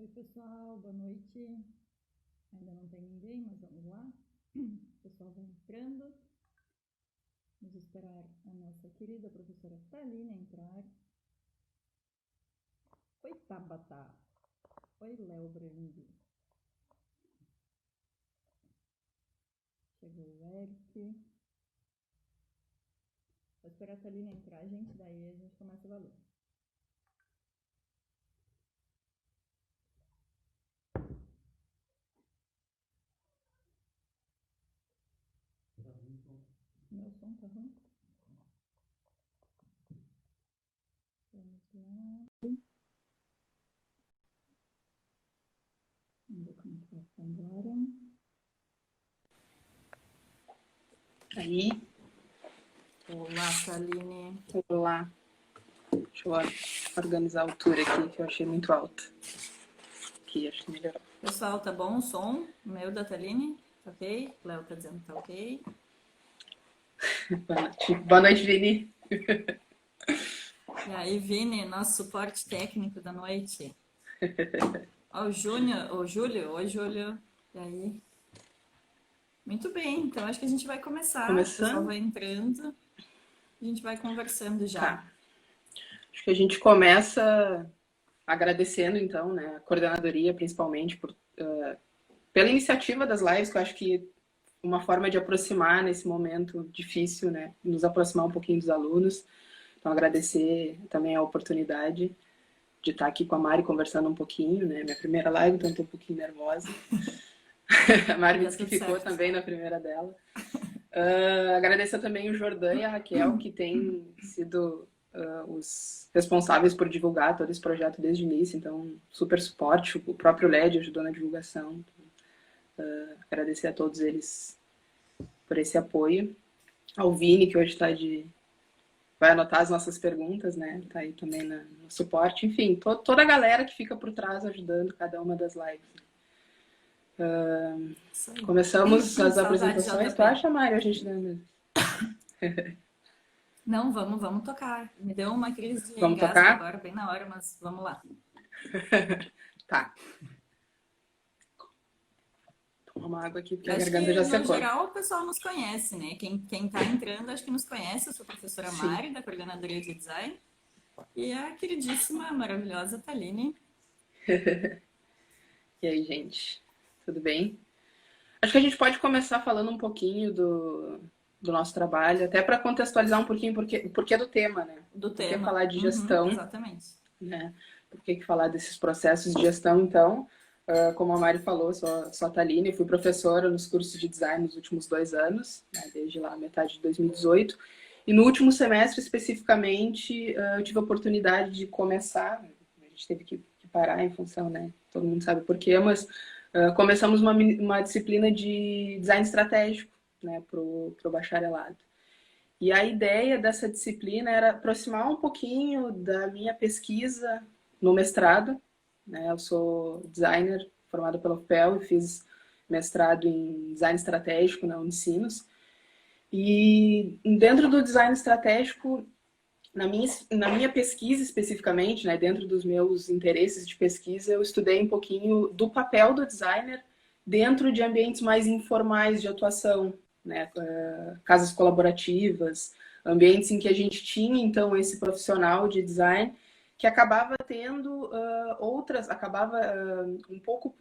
Oi, pessoal, boa noite. Ainda não tem ninguém, mas vamos lá. O pessoal vai entrando. Vamos esperar a nossa querida professora Thalina entrar. Oi, Tabata. Oi, Léo Brandi. Chegou o Eric. Vou esperar a Thalina entrar, gente, daí a gente começa o valor. Meu som tá ruim? Vamos lá. Vamos ver como que vai ficar agora. Aí. Olá, Thaline. Olá. Deixa eu organizar a altura aqui, que eu achei muito alta. Aqui, acho que melhorou. Pessoal, tá bom o som? O meu da Thaline? Tá ok? O Léo tá dizendo que tá ok. Boa noite. Boa noite, Vini. E aí, Vini, nosso suporte técnico da noite. Ó, o Júlio. Oi, Júlio. E aí? Muito bem, então acho que a gente vai começar. Começando? O pessoal vai entrando. A gente vai conversando já. Tá. Acho que a gente começa agradecendo, então, né, a coordenadoria, principalmente, pela iniciativa das lives, que eu acho que uma forma de aproximar nesse momento difícil, né, nos aproximar um pouquinho dos alunos. Então, agradecer também a oportunidade de estar aqui com a Mari conversando um pouquinho, né, minha primeira live, então estou um pouquinho nervosa. A Mari disse que ficou também na primeira dela. Agradecer também o Jordan e a Raquel, que têm sido os responsáveis por divulgar todo esse projeto desde o início, então super suporte. O próprio LED ajudou na divulgação. Agradecer a todos eles por esse apoio. Ao Vini, que hoje vai anotar as nossas perguntas, né? Tá aí também no suporte. Enfim, toda a galera que fica por trás ajudando cada uma das lives. Começamos as apresentações. Tu acha, Mário? A gente Não, vamos tocar. Me deu uma crise de vamos engasgo tocar? agora, bem na hora, mas vamos lá. Tá. Tomar uma água aqui, porque Acho a garganta que, já no secou. geral, o pessoal nos conhece, né? Quem tá entrando, acho que nos conhece. Eu sou a professora Sim. Mari, da Coordenadoria de Design. E a queridíssima, maravilhosa Thaline. E aí, gente? Tudo bem? Acho que a gente pode começar falando um pouquinho do nosso trabalho, até para contextualizar um pouquinho o porquê do tema, né? Do Por que tema. falar de gestão, Exatamente. né? Por que falar desses processos de gestão, então? Como a Mari falou, sou a Thaline, fui professora nos cursos de design nos últimos 2 anos, né? Desde lá metade de 2018. E no último semestre, especificamente, eu tive a oportunidade de começar, a gente teve que parar em função, né? Todo mundo sabe por quê, mas começamos uma disciplina de design estratégico, né, para o bacharelado. E a ideia dessa disciplina era aproximar um pouquinho da minha pesquisa no mestrado, né? Eu sou designer formada pela UFPEL e fiz mestrado em design estratégico na Unicinos. E dentro do design estratégico, na minha pesquisa especificamente, né, dentro dos meus interesses de pesquisa, eu estudei um pouquinho do papel do designer dentro de ambientes mais informais de atuação, né, casas colaborativas, ambientes em que a gente tinha, então, esse profissional de design que acabava tendo um pouco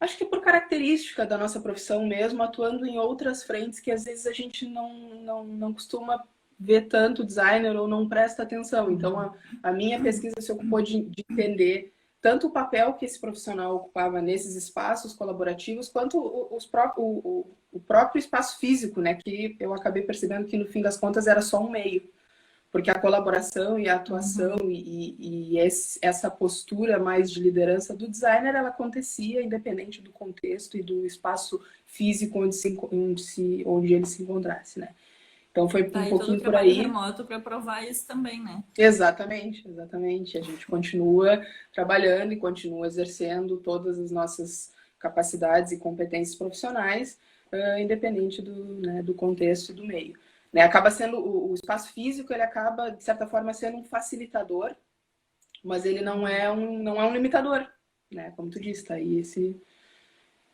acho que por característica da nossa profissão mesmo, atuando em outras frentes que às vezes a gente não costuma ver tanto designer ou não presta atenção. Então, a minha pesquisa se ocupou de entender tanto o papel que esse profissional ocupava nesses espaços colaborativos, quanto o próprio espaço físico, né? Que eu acabei percebendo que, no fim das contas, era só um meio. Porque a colaboração e a atuação e essa postura mais de liderança do designer, ela acontecia independente do contexto e do espaço físico onde ele se encontrasse, né? Então foi um pouquinho por aí. Todo o trabalho remoto para provar isso também, né? Exatamente. A gente continua trabalhando e continua exercendo todas as nossas capacidades e competências profissionais, independente do contexto e do meio. Né? Acaba sendo o espaço físico, ele acaba, de certa forma, sendo um facilitador mas ele não é um limitador, né? Como tu disse, tá aí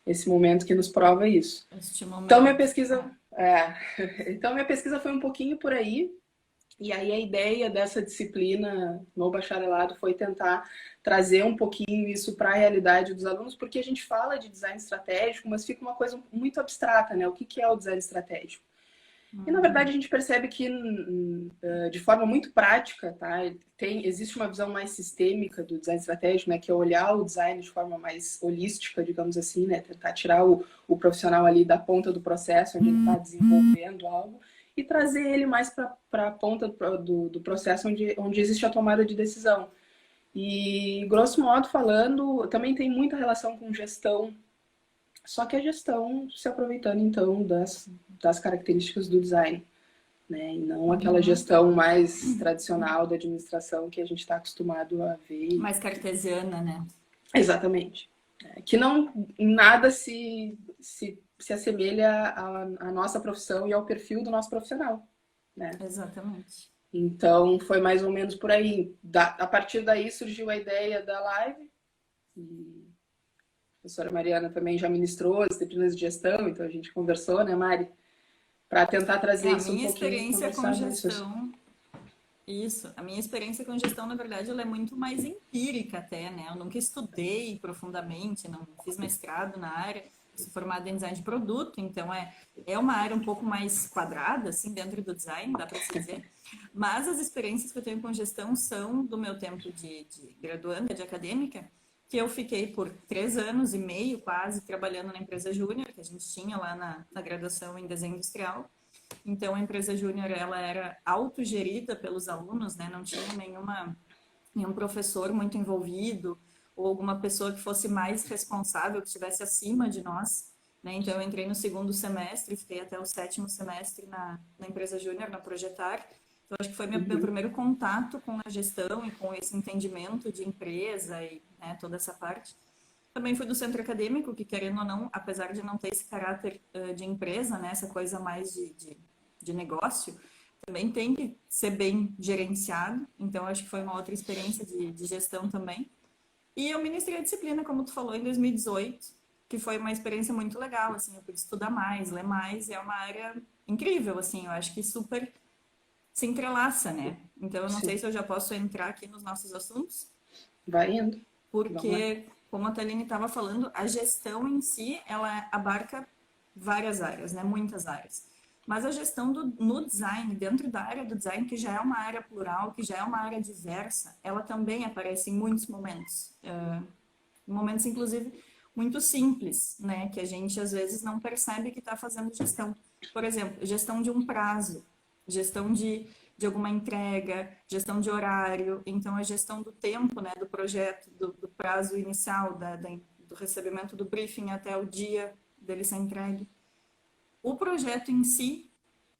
esse momento que nos prova isso. Este Então, minha momento. pesquisa, então, minha pesquisa foi um pouquinho por aí, e aí a ideia dessa disciplina no bacharelado foi tentar trazer um pouquinho isso para a realidade dos alunos, porque a gente fala de design estratégico, mas fica uma coisa muito abstrata, né? O que é o design estratégico? E, na verdade, a gente percebe que, de forma muito prática, tá? Existe uma visão mais sistêmica do design estratégico, né? Que é olhar o design de forma mais holística, digamos assim, né? Tentar tirar o profissional ali da ponta do processo, onde ele está desenvolvendo algo, e trazer ele mais para a ponta do processo onde existe a tomada de decisão. E, grosso modo falando, também tem muita relação com gestão, só que a gestão se aproveitando, então, das características do design, né? E não aquela gestão mais tradicional da administração que a gente está acostumado a ver. Mais cartesiana, né? Exatamente. Que não em nada se assemelha à nossa profissão e ao perfil do nosso profissional, né? Exatamente. Então, foi mais ou menos por aí. A partir daí surgiu a ideia da live. E a professora Mariana também já ministrou as disciplinas de gestão, então a gente conversou, né, Mari? Para tentar trazer A isso um minha pouquinho e experiência com conversar mais sobre isso. gestão, isso, a minha experiência com gestão, na verdade, ela é muito mais empírica até, né? Eu nunca estudei profundamente, não fiz mestrado na área, sou formada em design de produto, então é uma área um pouco mais quadrada, assim, dentro do design, dá para se dizer. Mas as experiências que eu tenho com gestão são do meu tempo de graduanda, de acadêmica, que eu fiquei por 3 anos e meio quase trabalhando na empresa júnior, que a gente tinha lá na graduação em desenho industrial. Então, a empresa júnior, ela era autogerida pelos alunos, né? Não tinha nenhum professor muito envolvido ou alguma pessoa que fosse mais responsável, que estivesse acima de nós, né? Então, eu entrei no segundo semestre, fiquei até o sétimo semestre na empresa júnior, na Projetar. Então, acho que foi meu primeiro contato com a gestão e com esse entendimento de empresa e, né, toda essa parte. Também fui do centro acadêmico, que querendo ou não, apesar de não ter esse caráter de empresa, né, essa coisa mais de negócio, também tem que ser bem gerenciado. Então, acho que foi uma outra experiência de gestão também. E eu ministrei a disciplina, como tu falou, em 2018, que foi uma experiência muito legal, assim, eu pude estudar mais, ler mais, e é uma área incrível, assim, eu acho que super se entrelaça, né? Então, eu não sei Sim. se eu já posso entrar aqui nos nossos assuntos, Vai indo. Vamos lá. porque, como a Thaline estava falando, a gestão em si, ela abarca várias áreas, né? Muitas áreas. Mas a gestão no design, dentro da área do design, que já é uma área plural, que já é uma área diversa, ela também aparece em muitos momentos. Momentos, inclusive, muito simples, né? Que a gente, às vezes, não percebe que está fazendo gestão. Por exemplo, gestão de um prazo, gestão de alguma entrega, gestão de horário. Então, a gestão do tempo, né? Do projeto, do prazo inicial, do recebimento do briefing até o dia dele ser entregue. O projeto em si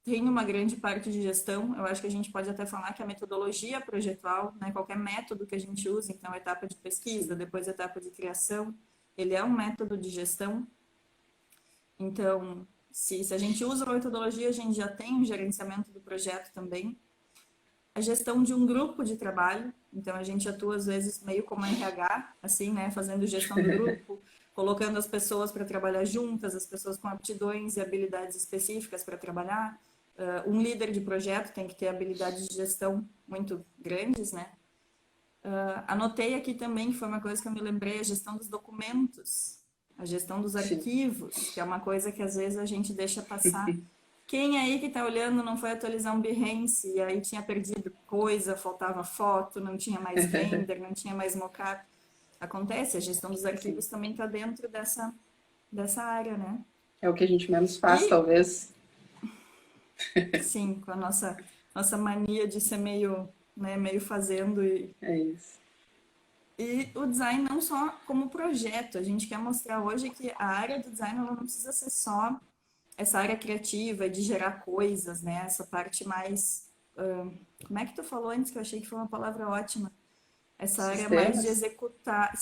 tem uma grande parte de gestão. Eu acho que a gente pode até falar que a metodologia projetual, né, qualquer método que a gente usa, então a etapa de pesquisa, depois a etapa de criação, ele é um método de gestão. Então, se a gente usa a metodologia, a gente já tem um gerenciamento do projeto também. A gestão de um grupo de trabalho, então a gente atua às vezes meio como RH, assim, né, fazendo gestão do grupo, colocando as pessoas para trabalhar juntas, as pessoas com aptidões e habilidades específicas para trabalhar. Um líder de projeto tem que ter habilidades de gestão muito grandes, né? Anotei aqui também, que foi uma coisa que eu me lembrei, a gestão dos documentos, a gestão dos Sim. arquivos, que é uma coisa que às vezes a gente deixa passar. Quem aí que está olhando não foi atualizar um Behance e aí tinha perdido coisa, faltava foto, não tinha mais render, não tinha mais mockup. Acontece, a gestão dos arquivos também está dentro dessa área, né? É o que a gente menos faz, E, talvez. sim, com a nossa mania de ser meio, né, meio fazendo. É isso. E o design não só como projeto. A gente quer mostrar hoje que a área do design ela não precisa ser só essa área criativa de gerar coisas, né? Essa parte mais... como é que tu falou antes, que eu achei que foi uma palavra ótima? Essa área mais de Sistemas. executar...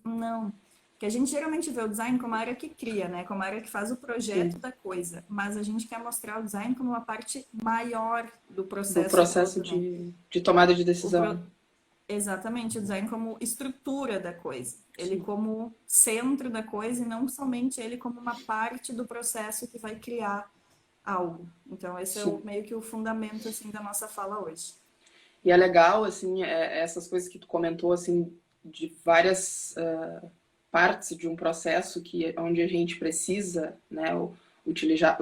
Não. Que a gente geralmente vê o design como a área que cria, né? Como a área que faz o projeto Sim. da coisa. Mas a gente quer mostrar o design como uma parte maior do Do processo processo todo, né? de tomada de O pro... decisão. Exatamente, o design como estrutura da coisa, ele Sim, como centro da coisa e não somente ele como uma parte do processo que vai criar algo. Então, esse é sim. meio que o fundamento assim da nossa fala hoje. E é legal, assim, essas coisas que tu comentou, assim, de várias partes de um processo onde a gente precisa, né, utilizar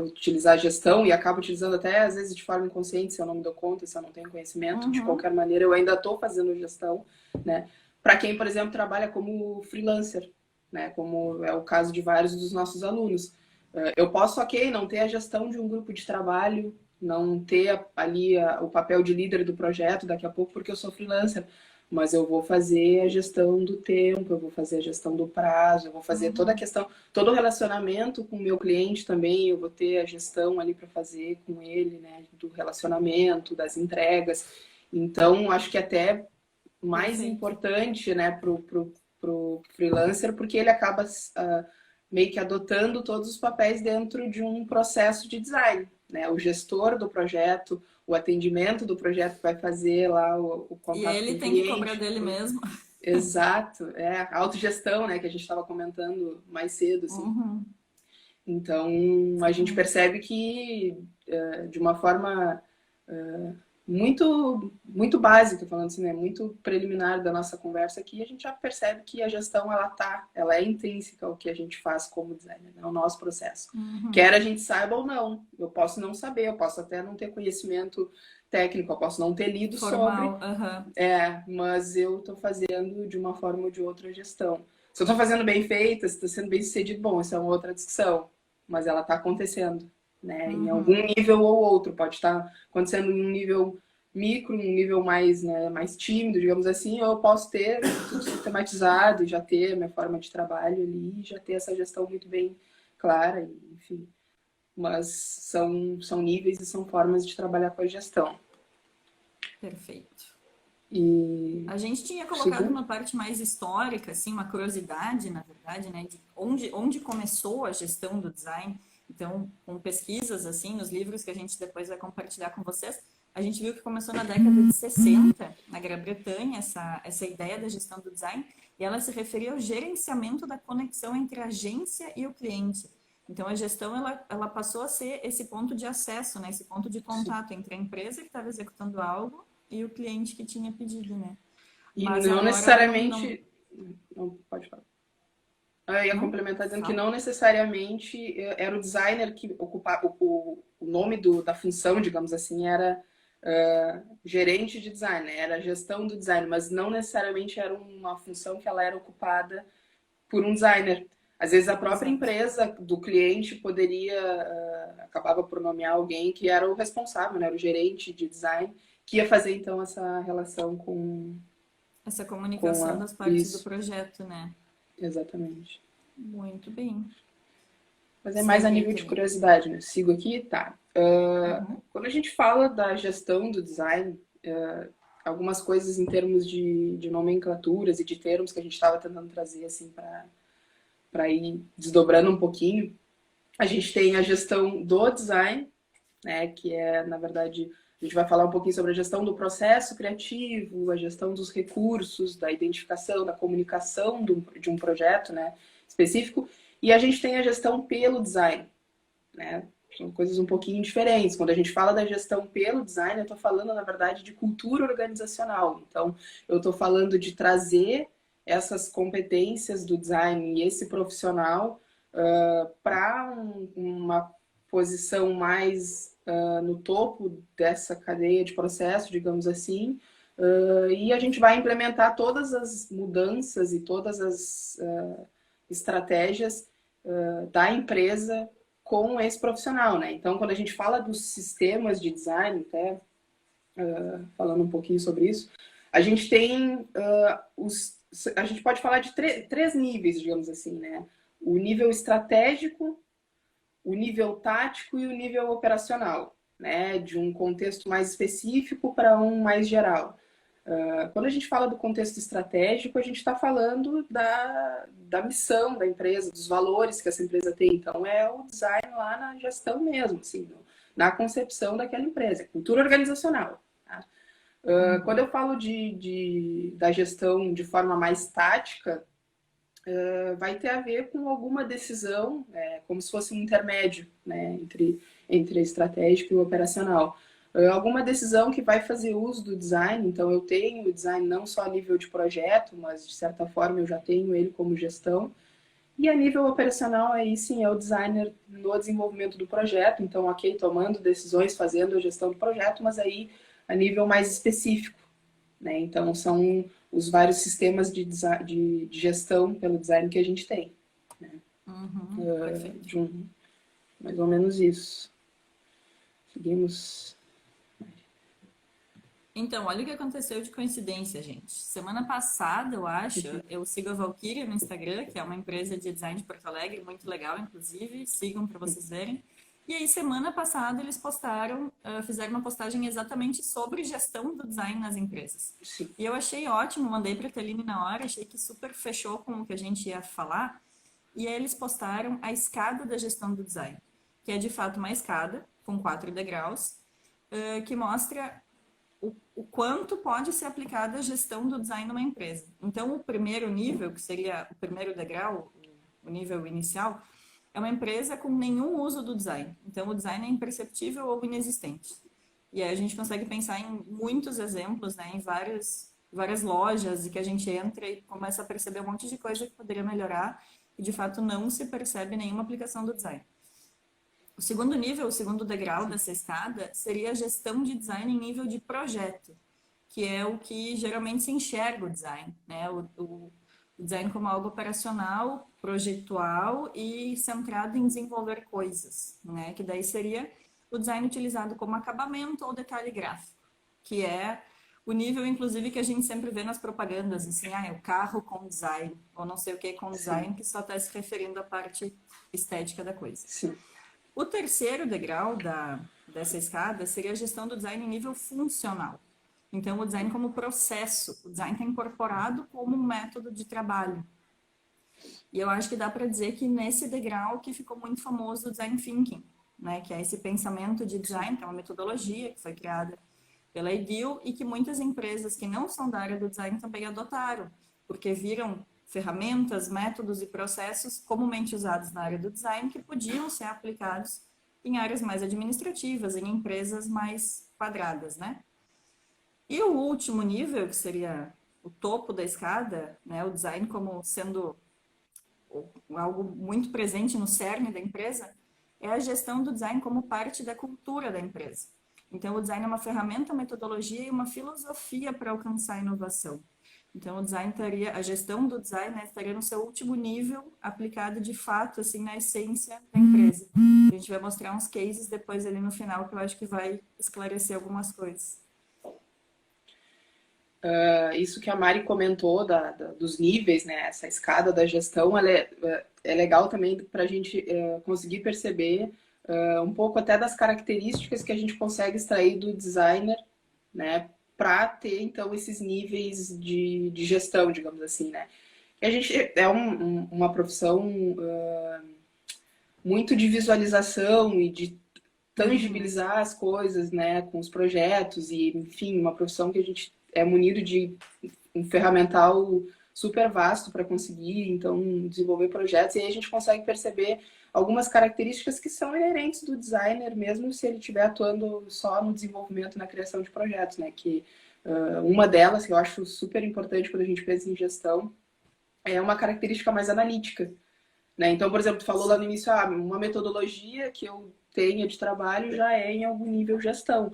a gestão e acaba utilizando até, às vezes, de forma inconsciente, se eu não me dou conta, se eu não tenho conhecimento. De Uhum, qualquer maneira, eu ainda estou fazendo gestão, né? Para quem, por exemplo, trabalha como freelancer, né, como é o caso de vários dos nossos alunos. Eu posso, ok, não ter a gestão de um grupo de trabalho, não ter ali o papel de líder do projeto daqui a pouco, porque eu sou freelancer, mas eu vou fazer a gestão do tempo, eu vou fazer a gestão do prazo, eu vou fazer toda a uhum. questão, todo o relacionamento com o meu cliente também, eu vou ter a gestão ali para fazer com ele, né, do relacionamento, das entregas. Então, acho que até mais Perfeito. importante, né, pro freelancer, porque ele acaba meio que adotando todos os papéis dentro de um processo de design, né? O gestor do projeto, o atendimento do projeto que vai fazer lá o E contato com ele o tem que cobrar cliente. dele mesmo. Exato, a autogestão, né, que a gente estava comentando mais cedo, assim. Uhum, Então, a gente sim. percebe que, de uma forma muito básica, falando assim, né, muito preliminar da nossa conversa aqui, a gente já percebe que a gestão ela é intrínseca ao que a gente faz como designer, né, o nosso processo. Quer Uhum. a gente saiba ou não, eu posso não saber, eu posso até não ter conhecimento técnico, eu posso não ter lido sobre, Formal, aham. mas eu estou fazendo de uma forma ou de outra a gestão. Se eu estou fazendo bem feita, se está sendo bem sucedido, bom, isso é uma outra discussão, mas ela está acontecendo, né? Em algum Uhum. nível ou outro, pode estar acontecendo em um nível micro, um nível mais, né, mais tímido, digamos assim, ou eu posso ter tudo sistematizado e já ter a minha forma de trabalho ali, já ter essa gestão muito bem clara, enfim. Mas são níveis e são formas de trabalhar com a gestão. Perfeito. E A gente tinha colocado segundo, uma parte mais histórica, assim, uma curiosidade, na verdade, né, de onde começou a gestão do design. Então, com pesquisas, assim, nos livros que a gente depois vai compartilhar com vocês, a gente viu que começou na década de 60, na Grã-Bretanha, essa ideia da gestão do design, e ela se referia ao gerenciamento da conexão entre a agência e o cliente. Então, a gestão, ela passou a ser esse ponto de acesso, né, esse ponto de sim. contato entre a empresa que estava executando algo e o cliente que tinha pedido, né? E Mas não agora não, necessariamente. Não, pode falar. Eu ia não complementar dizendo que fala. não necessariamente era o designer que ocupava o nome da função, digamos assim, era gerente de design, né? Era gestão do design, mas não necessariamente era uma função que ela era ocupada por um designer. Às vezes a própria Exato. empresa do cliente poderia acabava por nomear alguém que era o responsável, né? Era o gerente de design que ia fazer então essa relação Essa com comunicação das partes do isso, projeto, né? exatamente. Muito bem. Mas é mais a Segue aí, nível de Kevin. curiosidade, né? Sigo aqui, tá. Uhum. Quando a gente fala da gestão do design, algumas coisas em termos de nomenclaturas e de termos que a gente estava tentando trazer assim para ir desdobrando um pouquinho, a gente tem a gestão do design, né? Que é, na verdade, a gente vai falar um pouquinho sobre a gestão do processo criativo, a gestão dos recursos, da identificação, da comunicação de um projeto, né? Específico. E a gente tem a gestão pelo design, né? São coisas um pouquinho diferentes. Quando a gente fala da gestão pelo design, eu estou falando, na verdade, de cultura organizacional. Então, eu estou falando de trazer essas competências do design e esse profissional para uma posição mais no topo dessa cadeia de processo, digamos assim, e a gente vai implementar todas as mudanças e todas as estratégias da empresa com esse profissional, né? Então, quando a gente fala dos sistemas de design, até falando um pouquinho sobre isso, a gente tem a gente pode falar de três níveis, digamos assim, né? O nível estratégico, o nível tático e o nível operacional, né? De um contexto mais específico para um mais geral. Quando a gente fala do contexto estratégico, a gente está falando da missão da empresa, dos valores que essa empresa tem. Então, é o design lá na gestão mesmo, assim, na concepção daquela empresa, cultura organizacional. Tá? Quando eu falo da gestão de forma mais tática, vai ter a ver com alguma decisão, como se fosse um intermédio, né, entre a estratégica e o operacional. Alguma decisão que vai fazer uso do design, então eu tenho o design não só a nível de projeto, mas de certa forma eu já tenho ele como gestão. E a nível operacional, aí sim, é o designer no desenvolvimento do projeto, então, ok, tomando decisões, fazendo a gestão do projeto, mas aí a nível mais específico, né? Então, são os vários sistemas de gestão pelo design que a gente tem, né? Perfeito. Mais ou menos isso. Seguimos. Então, olha o que aconteceu de coincidência, gente. Semana passada, eu acho, eu sigo a Valkyria no Instagram, que é uma empresa de design de Porto Alegre, muito legal, inclusive. Sigam para vocês verem. E aí, semana passada, eles postaram, fizeram uma postagem exatamente sobre gestão do design nas empresas. Sim. E eu achei ótimo, mandei para a Teline na hora, achei que super fechou com o que a gente ia falar. E aí eles postaram a escada da gestão do design, que é de fato uma escada com 4 degraus, que mostra o quanto pode ser aplicada a gestão do design numa empresa. Então, o primeiro nível, que seria o primeiro degrau, o nível inicial, é uma empresa com nenhum uso do design. Então, o design é imperceptível ou inexistente. E aí a gente consegue pensar em muitos exemplos, né, em várias lojas, e que a gente entra e começa a perceber um monte de coisa que poderia melhorar, e de fato não se percebe nenhuma aplicação do design. O segundo nível, o segundo degrau dessa escada, seria a gestão de design em nível de projeto, que é o que geralmente se enxerga o design, né? O design como algo operacional, projetual e centrado em desenvolver coisas, né? Que daí seria o design utilizado como acabamento ou detalhe gráfico, que é o nível, inclusive, que a gente sempre vê nas propagandas, assim, é o carro com design, ou não sei o que com design, Sim. que só está se referindo à parte estética da coisa. Sim. O terceiro degrau dessa escada seria a gestão do design em nível funcional. Então, o design como processo, o design está incorporado como um método de trabalho. E eu acho que dá para dizer que nesse degrau que ficou muito famoso o design thinking, né? Que é esse pensamento de design, que é uma metodologia que foi criada pela IDEO e que muitas empresas que não são da área do design também adotaram, porque viram ferramentas, métodos e processos comumente usados na área do design que podiam ser aplicados em áreas mais administrativas, em empresas mais quadradas, né? E o último nível, que seria o topo da escada, né, o design como sendo algo muito presente no cerne da empresa, é a gestão do design como parte da cultura da empresa. Então, o design é uma ferramenta, uma metodologia e uma filosofia para alcançar a inovação. Então, o design estaria, a gestão do design, né, estaria no seu último nível, aplicado de fato, assim, na essência da empresa. A gente vai mostrar uns cases depois ali no final, que eu acho que vai esclarecer algumas coisas. Isso que a Mari comentou dos níveis, né? Essa escada da gestão, ela é legal também para a gente conseguir perceber um pouco até das características que a gente consegue extrair do designer, né? Para ter, então, esses níveis de gestão, digamos assim, né? E a gente é uma profissão muito de visualização e de tangibilizar as coisas, né? Com os projetos e, enfim, uma profissão que a gente é munido de um ferramental super vasto para conseguir, então, desenvolver projetos. E aí a gente consegue perceber algumas características que são inerentes do designer, mesmo se ele estiver atuando só no desenvolvimento, na criação de projetos, né? Que uma delas, que eu acho super importante quando a gente pensa em gestão, é uma característica mais analítica, né? Então, por exemplo, tu falou lá no início, uma metodologia que eu tenha de trabalho já é em algum nível gestão.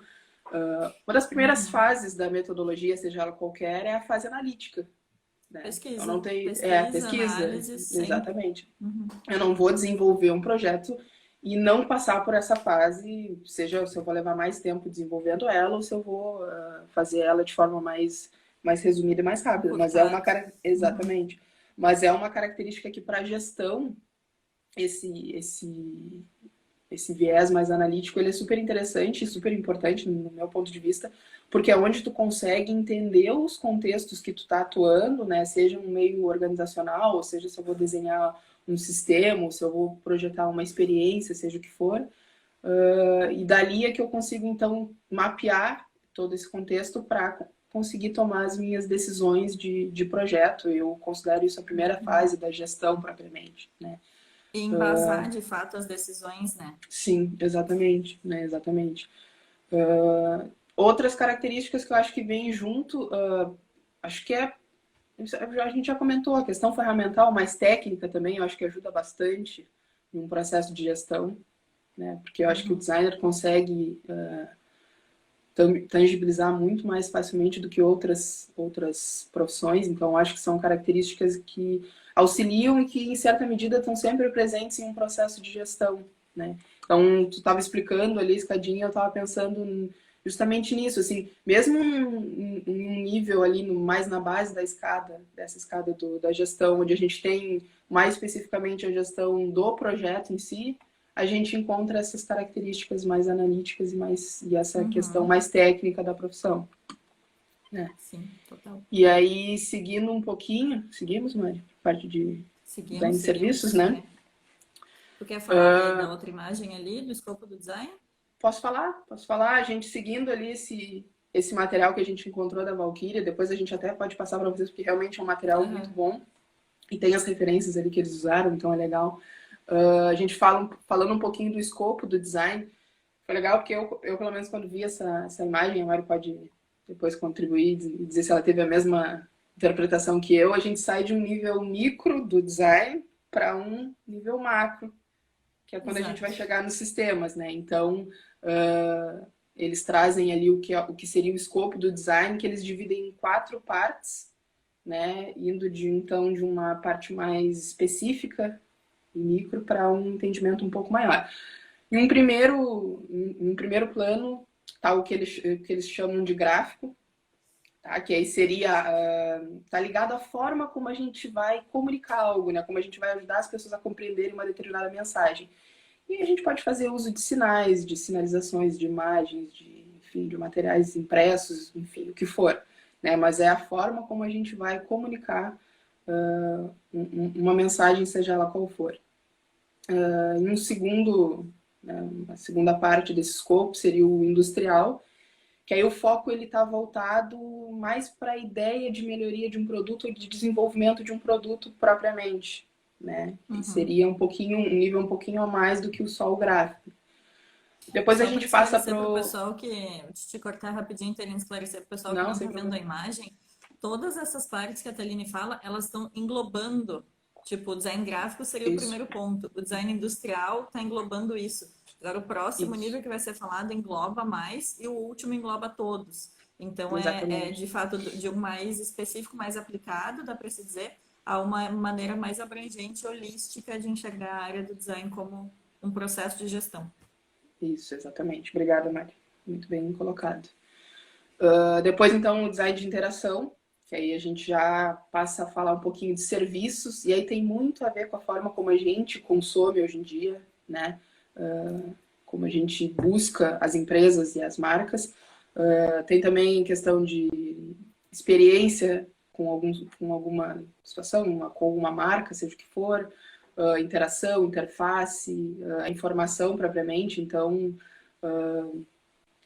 Uma das primeiras fases da metodologia, seja ela qualquer, é a fase analítica, né? Pesquisa, Eu não tenho, pesquisa, análise, exatamente. Eu não vou desenvolver um projeto e não passar por essa fase, seja se eu vou levar mais tempo desenvolvendo ela ou se eu vou fazer ela de forma mais resumida e mais rápida. Mas é uma exatamente. Mas é uma característica que para gestão esse viés mais analítico, ele é super interessante e super importante no meu ponto de vista, porque é onde tu consegue entender os contextos que tu tá atuando, né? Seja um meio organizacional, ou seja, se eu vou desenhar um sistema, ou se eu vou projetar uma experiência, seja o que for. E dali é que eu consigo, então, mapear todo esse contexto para conseguir tomar as minhas decisões de projeto. Eu considero isso a primeira fase da gestão propriamente, né? E embasar, de fato, as decisões, né? Sim, exatamente, né? Exatamente. Outras características que eu acho que vêm junto, acho que a gente já comentou, a questão ferramental mais técnica também, eu acho que ajuda bastante em um processo de gestão, né? Porque eu acho que o designer consegue tangibilizar muito mais facilmente do que outras profissões, então eu acho que são características que auxiliam e que, em certa medida, estão sempre presentes em um processo de gestão, né? Então, tu estava explicando ali, escadinha, eu estava pensando justamente nisso, assim, mesmo em um nível ali mais na base da escada, dessa escada da gestão, onde a gente tem mais especificamente a gestão do projeto em si, a gente encontra essas características mais analíticas e essa questão mais técnica da profissão, né? Sim, total. E aí, seguindo um pouquinho, seguimos, Mari? Parte de design de serviços, né? Tu quer falar da outra imagem ali, do escopo do design? Posso falar? A gente seguindo ali esse material que a gente encontrou da Valkyria, depois a gente até pode passar para vocês, porque realmente é um material muito bom. E tem as referências ali que eles usaram, então é legal. A gente falando um pouquinho do escopo do design, foi legal porque eu pelo menos, quando vi essa imagem, a Mari pode depois contribuir e dizer se ela teve a mesma interpretação que eu, a gente sai de um nível micro do design para um nível macro, que é quando a gente vai chegar nos sistemas, né? Então, eles trazem ali o que seria o escopo do design, que eles dividem em 4 partes, né? Indo então de uma parte mais específica e micro para um entendimento um pouco maior. Em um primeiro plano está o que eles chamam de gráfico, tá? Que aí seria tá ligado à forma como a gente vai comunicar algo, né? Como a gente vai ajudar as pessoas a compreenderem uma determinada mensagem. E a gente pode fazer uso de sinais, de sinalizações, de imagens, enfim, de materiais impressos, enfim, o que for, né? Mas é a forma como a gente vai comunicar uma mensagem, seja ela qual for. Em um segundo, né, a segunda parte desse escopo seria o industrial, que aí o foco ele está voltado mais para a ideia de melhoria de um produto, de desenvolvimento de um produto propriamente, né? Que seria um nível um pouquinho a mais do que o só o gráfico. Depois Só a gente passa para o pessoal que, te cortar rapidinho, Thaline, esclarecer para o pessoal que não está vendo a imagem, todas essas partes que a Thaline fala, elas estão englobando. Tipo, o design gráfico seria o primeiro ponto. O design industrial está englobando isso. Agora, o próximo nível que vai ser falado engloba mais e o último engloba todos. Então, é de fato de um mais específico, mais aplicado, dá para se dizer, a uma maneira mais abrangente, holística de enxergar a área do design como um processo de gestão. Isso, exatamente. Obrigada, Mari. Muito bem colocado. Depois, então, o design de interação, que aí a gente já passa a falar um pouquinho de serviços, e aí tem muito a ver com a forma como a gente consome hoje em dia, né? Como a gente busca as empresas e as marcas. Tem também questão de experiência com alguma situação, com alguma marca, seja o que for, interação, interface, a informação propriamente. Então,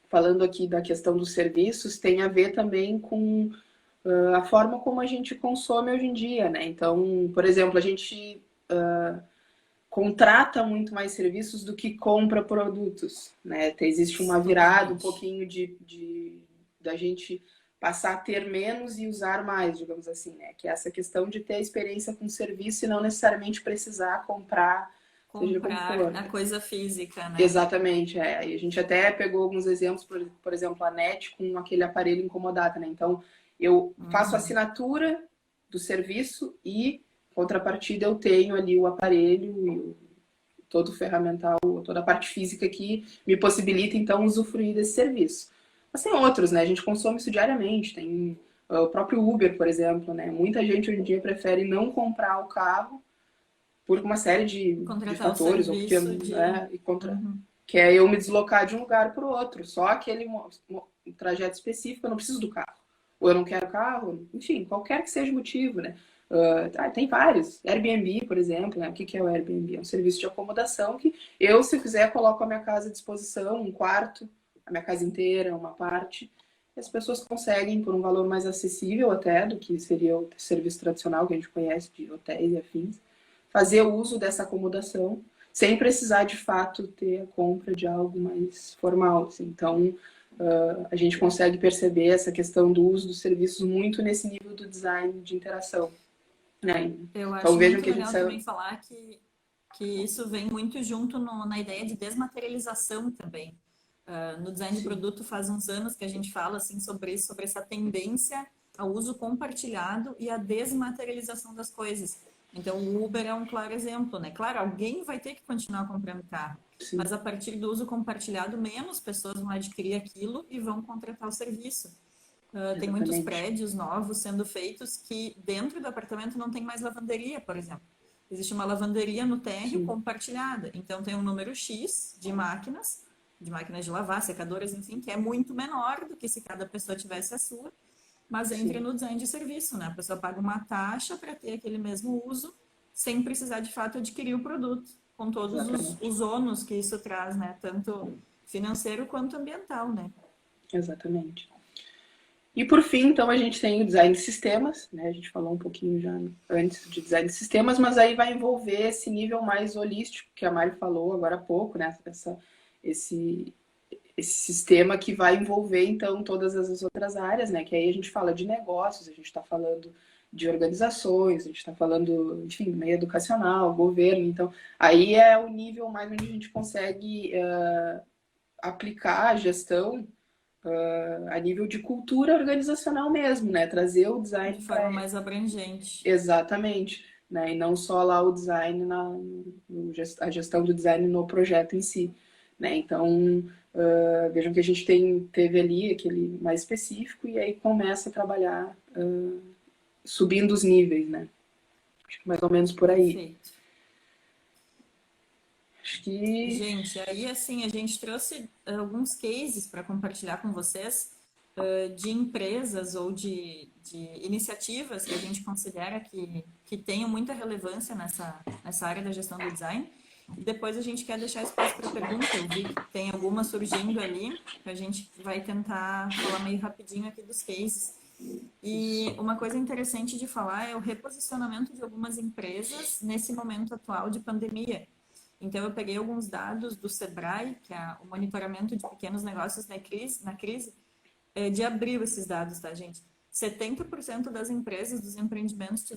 falando aqui da questão dos serviços, tem a ver também com a forma como a gente consome hoje em dia, né? Então, por exemplo, a gente contrata muito mais serviços do que compra produtos, né? Existe uma virada um pouquinho da gente passar a ter menos e usar mais, digamos assim, né? Que é essa questão de ter a experiência com o serviço e não necessariamente precisar comprar a coisa física, né? Exatamente, E a gente até pegou alguns exemplos, por exemplo, a NET com aquele aparelho incomodata, né? Então, eu faço a assinatura do serviço e, contrapartida, eu tenho ali o aparelho e todo o ferramental, toda a parte física que me possibilita, então, usufruir desse serviço. Mas tem outros, né? A gente consome isso diariamente. Tem o próprio Uber, por exemplo, né? Muita gente hoje em dia prefere não comprar o carro por uma série de fatores, ou porque, que é eu me deslocar de um lugar para o outro, só aquele trajeto específico, eu não preciso do carro, ou eu não quero carro, enfim, qualquer que seja o motivo, né? Tem vários, Airbnb, por exemplo, né? O que é o Airbnb? É um serviço de acomodação que eu, se quiser, coloco a minha casa à disposição, um quarto, a minha casa inteira, uma parte, as pessoas conseguem, por um valor mais acessível até do que seria o serviço tradicional que a gente conhece de hotéis e afins, fazer o uso dessa acomodação sem precisar de fato ter a compra de algo mais formal. Assim. Então, a gente consegue perceber essa questão do uso dos serviços muito nesse nível do design de interação. Né? Eu Então, acho vejam muito que a gente legal saiu. também falar que isso vem muito junto na ideia de desmaterialização também. No design de Sim, produto faz uns anos que a gente fala assim sobre isso, sobre essa tendência ao uso compartilhado e à desmaterialização das coisas. Então o Uber é um claro exemplo, né? Claro, alguém vai ter que continuar comprando carro, sim, mas a partir do uso compartilhado, menos pessoas vão adquirir aquilo e vão contratar o serviço. Tem muitos exatamente. prédios novos sendo feitos que dentro do apartamento não tem mais lavanderia, por exemplo. Existe uma lavanderia no térreo Sim, compartilhada. Então tem um número X de máquinas de lavar, secadoras, enfim, que é muito menor do que se cada pessoa tivesse a sua, mas entra sim, no design de serviço, né? A pessoa paga uma taxa para ter aquele mesmo uso, sem precisar de fato adquirir o produto, com todos exatamente. os ônus que isso traz, né? Tanto financeiro quanto ambiental, né? Exatamente. E por fim, então, a gente tem o design de sistemas, né? A gente falou um pouquinho já antes de design de sistemas, mas aí vai envolver esse nível mais holístico que a Mari falou agora há pouco, né? Esse, esse sistema que vai envolver, então, todas as outras áreas, né? Que aí a gente fala de negócios, a gente está falando de organizações, a gente está falando, enfim, meio educacional, governo. Então, aí é o nível mais onde a gente consegue aplicar a gestão a nível de cultura organizacional mesmo, né? Trazer o De design para forma mais abrangente. exatamente, né? E não só lá o design a gestão do design no projeto em si, né? Então vejam que a gente teve ali aquele mais específico e aí começa a trabalhar subindo os níveis, né? Acho que mais ou menos por aí. Perfeito. Acho que Gente, aí assim, a gente trouxe alguns cases para compartilhar com vocês de empresas ou de iniciativas que a gente considera que tenham muita relevância nessa área da gestão do design. E depois a gente quer deixar espaço para pergunta. Eu vi que tem alguma surgindo ali, que a gente vai tentar falar meio rapidinho aqui dos cases. E uma coisa interessante de falar é o reposicionamento de algumas empresas nesse momento atual de pandemia. Então, eu peguei alguns dados do Sebrae, que é o monitoramento de pequenos negócios na crise, de abril esses dados, tá, gente? 70% das empresas, dos empreendimentos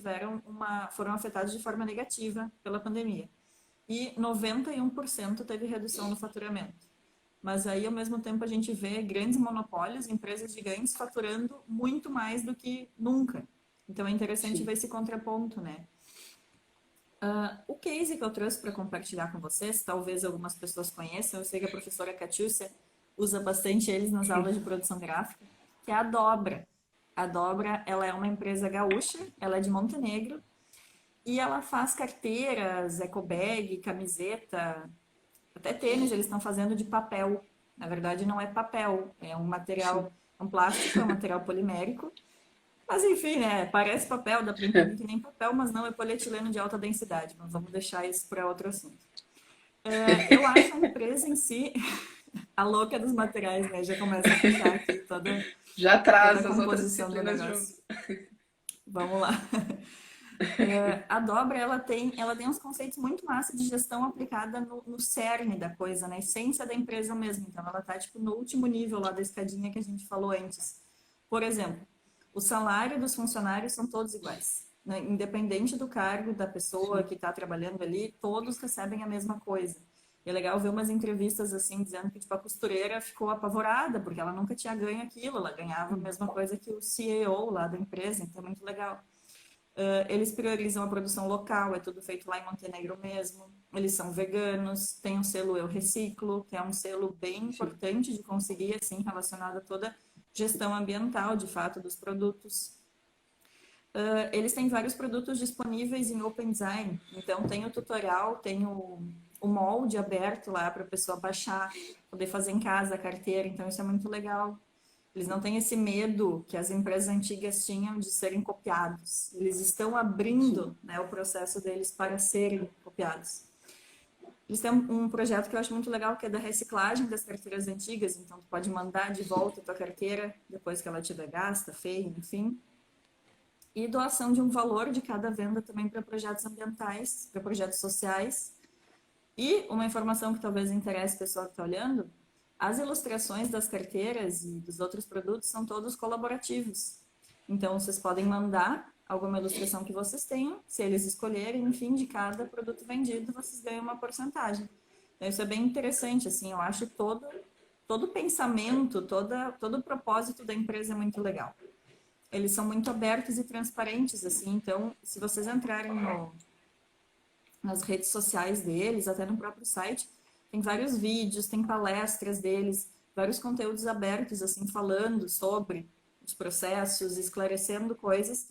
foram afetados de forma negativa pela pandemia. E 91% teve redução no faturamento. Mas aí, ao mesmo tempo, a gente vê grandes monopólios, empresas gigantes faturando muito mais do que nunca. Então, é interessante sim. ver esse contraponto, né? O case que eu trouxe para compartilhar com vocês, talvez algumas pessoas conheçam, eu sei que a professora Catiúcia usa bastante eles nas aulas de produção gráfica, que é a Dobra. A Dobra, ela é uma empresa gaúcha, ela é de Montenegro, e ela faz carteiras, ecobag, camiseta, até tênis eles estão fazendo de papel. Na verdade, não é papel, é um Sim. material, um plástico, é um material polimérico, mas enfim, né? Parece papel, dá para imprimir que nem papel, mas não é polietileno de alta densidade. Mas vamos deixar isso para outro assunto. Eu acho a empresa em si a louca dos materiais, né? Já começa a puxar aqui Já toda a traz as outras composição do disciplinas junto. negócio. Vamos lá. A Dobra, ela tem uns conceitos muito massa de gestão aplicada no cerne da coisa, na essência da empresa mesmo. Então, ela está tipo, no último nível lá da escadinha que a gente falou antes. Por exemplo, o salário dos funcionários são todos iguais. Né? Independente do cargo da pessoa Sim, que está trabalhando ali, todos recebem a mesma coisa. E é legal ver umas entrevistas assim, dizendo que tipo, a costureira ficou apavorada, porque ela nunca tinha ganho aquilo, ela ganhava a mesma coisa que o CEO lá da empresa, então é muito legal. Eles priorizam a produção local, é tudo feito lá em Montenegro mesmo. Eles são veganos, tem um selo Eu Reciclo, que é um selo bem sim, importante de conseguir, assim, relacionado a toda gestão ambiental, de fato, dos produtos. Eles têm vários produtos disponíveis em Open Design, então tem o tutorial, tem o molde aberto lá para a pessoa baixar, poder fazer em casa a carteira, então isso é muito legal. Eles não têm esse medo que as empresas antigas tinham de serem copiados. Eles estão sim. abrindo, né, o processo deles para serem copiados. Eles têm um projeto que eu acho muito legal, que é da reciclagem das carteiras antigas. Então, tu pode mandar de volta a tua carteira depois que ela tiver gasta, feia, enfim. E doação de um valor de cada venda também para projetos ambientais, para projetos sociais. E uma informação que talvez interesse o pessoal que está olhando, as ilustrações das carteiras e dos outros produtos são todos colaborativos. Então, vocês podem mandar alguma ilustração que vocês tenham, se eles escolherem, enfim, de cada produto vendido, vocês ganham uma porcentagem. Então, isso é bem interessante, assim, eu acho todo o pensamento, todo o propósito da empresa é muito legal. Eles são muito abertos e transparentes, assim, então, se vocês entrarem nas redes sociais deles, até no próprio site, tem vários vídeos, tem palestras deles, vários conteúdos abertos, assim, falando sobre os processos, esclarecendo coisas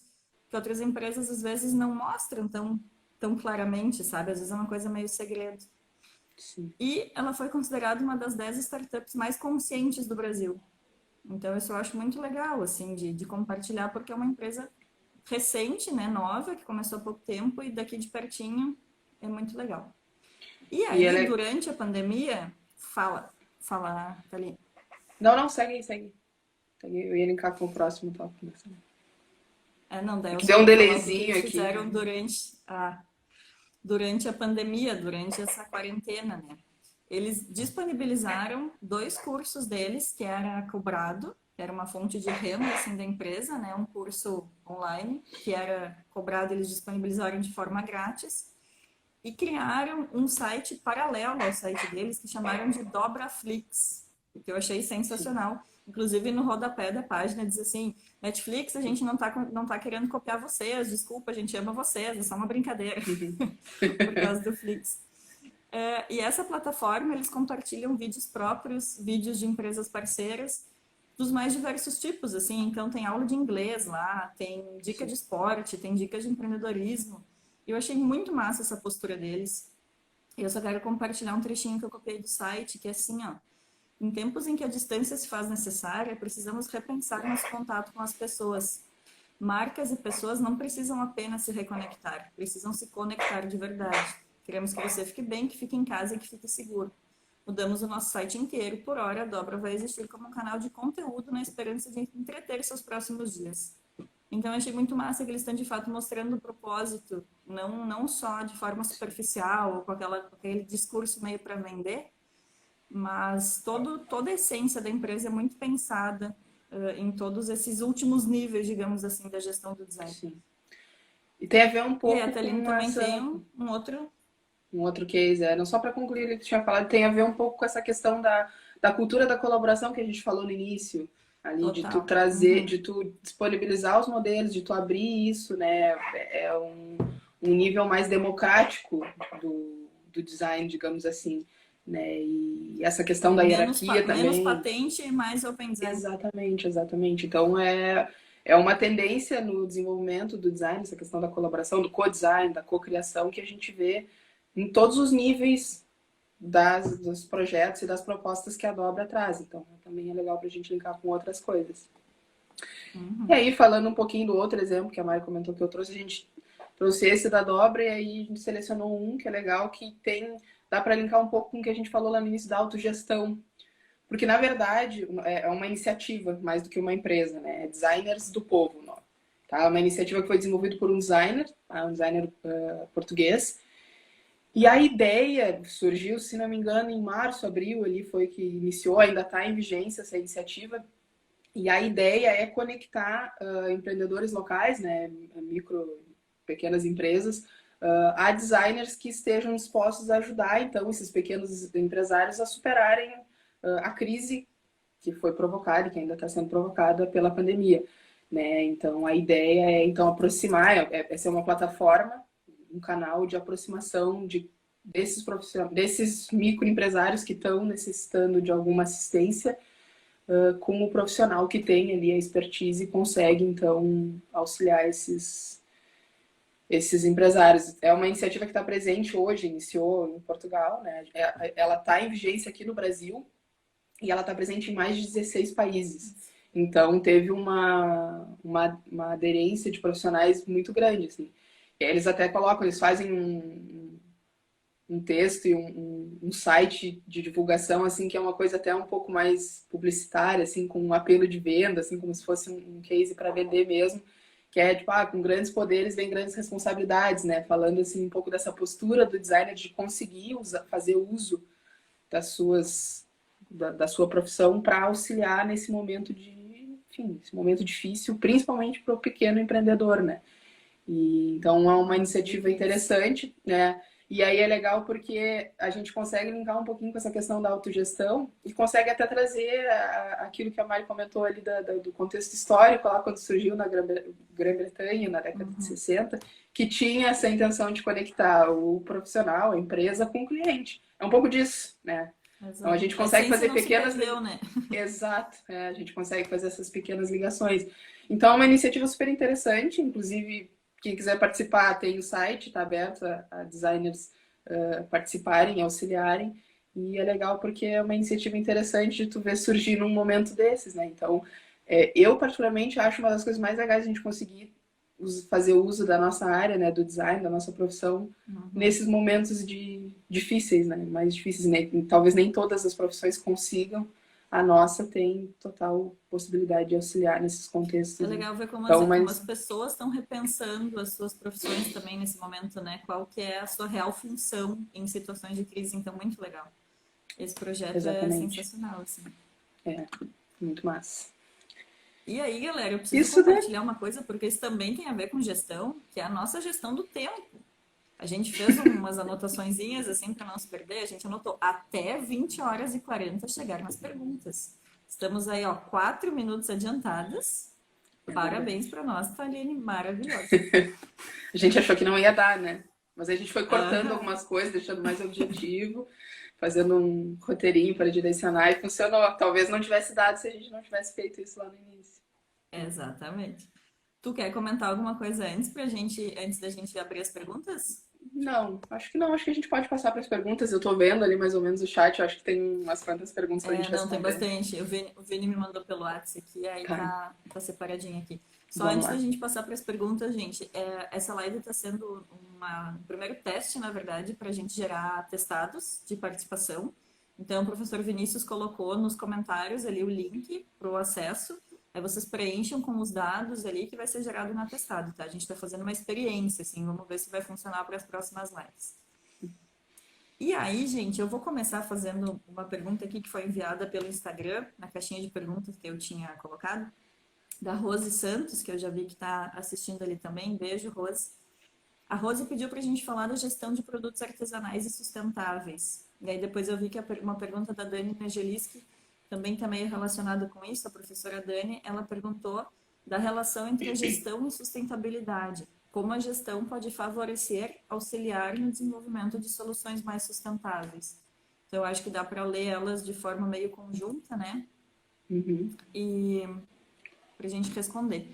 que outras empresas às vezes não mostram tão claramente, sabe? Às vezes é uma coisa meio segredo. Sim. E ela foi considerada uma das 10 startups mais conscientes do Brasil. Então, isso eu acho muito legal, assim, de compartilhar, porque é uma empresa recente, né, nova, que começou há pouco tempo e daqui de pertinho é muito legal. E E ela aí, é... durante a pandemia, fala, Thalie. Não, não, segue. Eu ia linkar com o próximo tópico. Não, daí É eu que só deu um ia falar o que delayzinho eles aqui. fizeram durante a pandemia, durante essa quarentena, né? Eles disponibilizaram 2 cursos deles, que era cobrado, era uma fonte de renda assim, da empresa, né? Um curso online, que era cobrado, eles disponibilizaram de forma grátis, e criaram um site paralelo ao site deles, que chamaram de Dobraflix, que eu achei sensacional. Inclusive, no rodapé da página diz assim: Netflix, a gente não tá querendo copiar vocês, desculpa, a gente ama vocês, é só uma brincadeira, por causa do Flix. E essa plataforma, eles compartilham vídeos próprios, vídeos de empresas parceiras, dos mais diversos tipos, assim. Então, tem aula de inglês lá, tem dica de esporte, tem dicas de empreendedorismo. Eu achei muito massa essa postura deles. E eu só quero compartilhar um trechinho que eu copiei do site, que é assim, ó. Em tempos em que a distância se faz necessária, precisamos repensar nosso contato com as pessoas. Marcas e pessoas não precisam apenas se reconectar, precisam se conectar de verdade. Queremos que você fique bem, que fique em casa e que fique seguro. Mudamos o nosso site inteiro. Por hora, a Dobra vai existir como um canal de conteúdo na esperança de entreter seus próximos dias. Então, eu achei muito massa que eles estão, de fato, mostrando o propósito, não só de forma superficial, ou com aquele discurso meio para vender, mas toda a essência da empresa é muito pensada em todos esses últimos níveis, digamos assim, da gestão do design. Sim. E tem a ver um E a pouco Taline com também tem essa... um outro... Um outro case, não só para concluir o que tu tinha falado, tem a ver um pouco com essa questão da cultura da colaboração que a gente falou no início, ali, de tu Total. trazer, de tu disponibilizar os modelos, de tu abrir isso, né? É um nível mais democrático do design, digamos assim, né? E essa questão da hierarquia também. Menos patente e mais open design. Exatamente. Então é uma tendência no desenvolvimento do design, essa questão da colaboração, do co-design, da co-criação, que a gente vê em todos os níveis dos projetos e das propostas que a Dobra traz. Então, também é legal para a gente linkar com outras coisas. Uhum. E aí, falando um pouquinho do outro exemplo que a Mari comentou que eu trouxe, a gente trouxe esse da Dobra e aí a gente selecionou um que é legal, que dá para linkar um pouco com o que a gente falou lá no início da autogestão. Porque, na verdade, é uma iniciativa mais do que uma empresa, né? É Designers do Povo. Não? Tá? É uma iniciativa que foi desenvolvida por um designer português. E a ideia surgiu, se não me engano, em março, abril, ali foi que iniciou, ainda está em vigência essa iniciativa. E a ideia é conectar empreendedores locais, né, pequenas empresas, a designers que estejam dispostos a ajudar, então, esses pequenos empresários a superarem a crise que foi provocada e que ainda está sendo provocada pela pandemia. Né? Então, a ideia é então aproximar, é ser uma plataforma, um canal de aproximação desses microempresários que estão necessitando de alguma assistência com o profissional que tem ali a expertise e consegue, então, auxiliar esses empresários. É uma iniciativa que está presente hoje, iniciou em Portugal, né? Ela está em vigência aqui no Brasil e ela está presente em mais de 16 países. Então, teve uma aderência de profissionais muito grande, assim. Eles até colocam, eles fazem um texto e um site de divulgação, assim, que é uma coisa até um pouco mais publicitária, assim, com um apelo de venda, assim, como se fosse um case para vender mesmo, que é, tipo, com grandes poderes vem grandes responsabilidades, né? Falando, assim, um pouco dessa postura do designer de conseguir fazer uso da sua profissão para auxiliar nesse momento enfim, esse momento difícil, principalmente para o pequeno empreendedor, né? Então é uma iniciativa interessante, né? E aí é legal porque a gente consegue linkar um pouquinho com essa questão da autogestão e consegue até trazer aquilo que a Mari comentou ali do contexto histórico, lá quando surgiu na Grã-Bretanha, na década de 60, que tinha essa intenção de conectar o profissional, a empresa, com o cliente. É um pouco disso, né? Então a gente consegue fazer pequenas... né? Exato, a gente consegue fazer essas pequenas ligações. Então é uma iniciativa super interessante, inclusive quem quiser participar tem o site, está aberto a designers participarem, auxiliarem, e é legal porque é uma iniciativa interessante de tu ver surgir num momento desses, né? Então, eu particularmente acho uma das coisas mais legais a gente conseguir fazer uso da nossa área, né, do design, da nossa profissão, nesses momentos difíceis, né? Mais difíceis, né? Talvez nem todas as profissões consigam, a nossa tem total possibilidade de auxiliar nesses contextos. É legal ver como, então, como as pessoas estão repensando as suas profissões também nesse momento, né? Qual que é a sua real função em situações de crise, então muito legal. Esse projeto exatamente. É sensacional, assim. É, muito massa. E aí, galera, eu preciso compartilhar uma coisa, porque isso também tem a ver com gestão, que é a nossa gestão do tempo. A gente fez umas anotaçõezinhas assim para não se perder. A gente anotou até 20 horas e 40 chegar nas perguntas. Estamos aí, ó, 4 minutos adiantadas. Parabéns para nós, Thaline, maravilhosa. A gente achou que não ia dar, né? Mas a gente foi cortando algumas coisas, deixando mais objetivo, fazendo um roteirinho para direcionar e funcionou. Talvez não tivesse dado se a gente não tivesse feito isso lá no início. Exatamente. Tu quer comentar alguma coisa antes da gente abrir as perguntas? Não, acho que não. Acho que a gente pode passar para as perguntas. Eu tô vendo ali mais ou menos o chat. Eu acho que tem umas quantas perguntas pra gente responder. Não, tem bastante. O Vini me mandou pelo WhatsApp aqui, aí tá separadinho aqui. Só Vamos antes lá. da gente passar para as perguntas, gente, essa live está sendo um primeiro teste, na verdade, para a gente gerar testados de participação. Então, o professor Vinícius colocou nos comentários ali o link para o acesso. Aí vocês preenchem com os dados ali que vai ser gerado no atestado, tá? A gente está fazendo uma experiência, assim, vamos ver se vai funcionar para as próximas lives. E aí, gente, eu vou começar fazendo uma pergunta aqui que foi enviada pelo Instagram, na caixinha de perguntas que eu tinha colocado, da Rose Santos, que eu já vi que está assistindo ali também. Beijo, Rose. A Rose pediu para a gente falar da gestão de produtos artesanais e sustentáveis. E aí depois eu vi que uma pergunta da Dani Negeliski também está meio relacionada com isso. A professora Dani, ela perguntou da relação entre a gestão e sustentabilidade. Como a gestão pode favorecer, auxiliar no desenvolvimento de soluções mais sustentáveis. Então, eu acho que dá para ler elas de forma meio conjunta, né? E para a gente responder.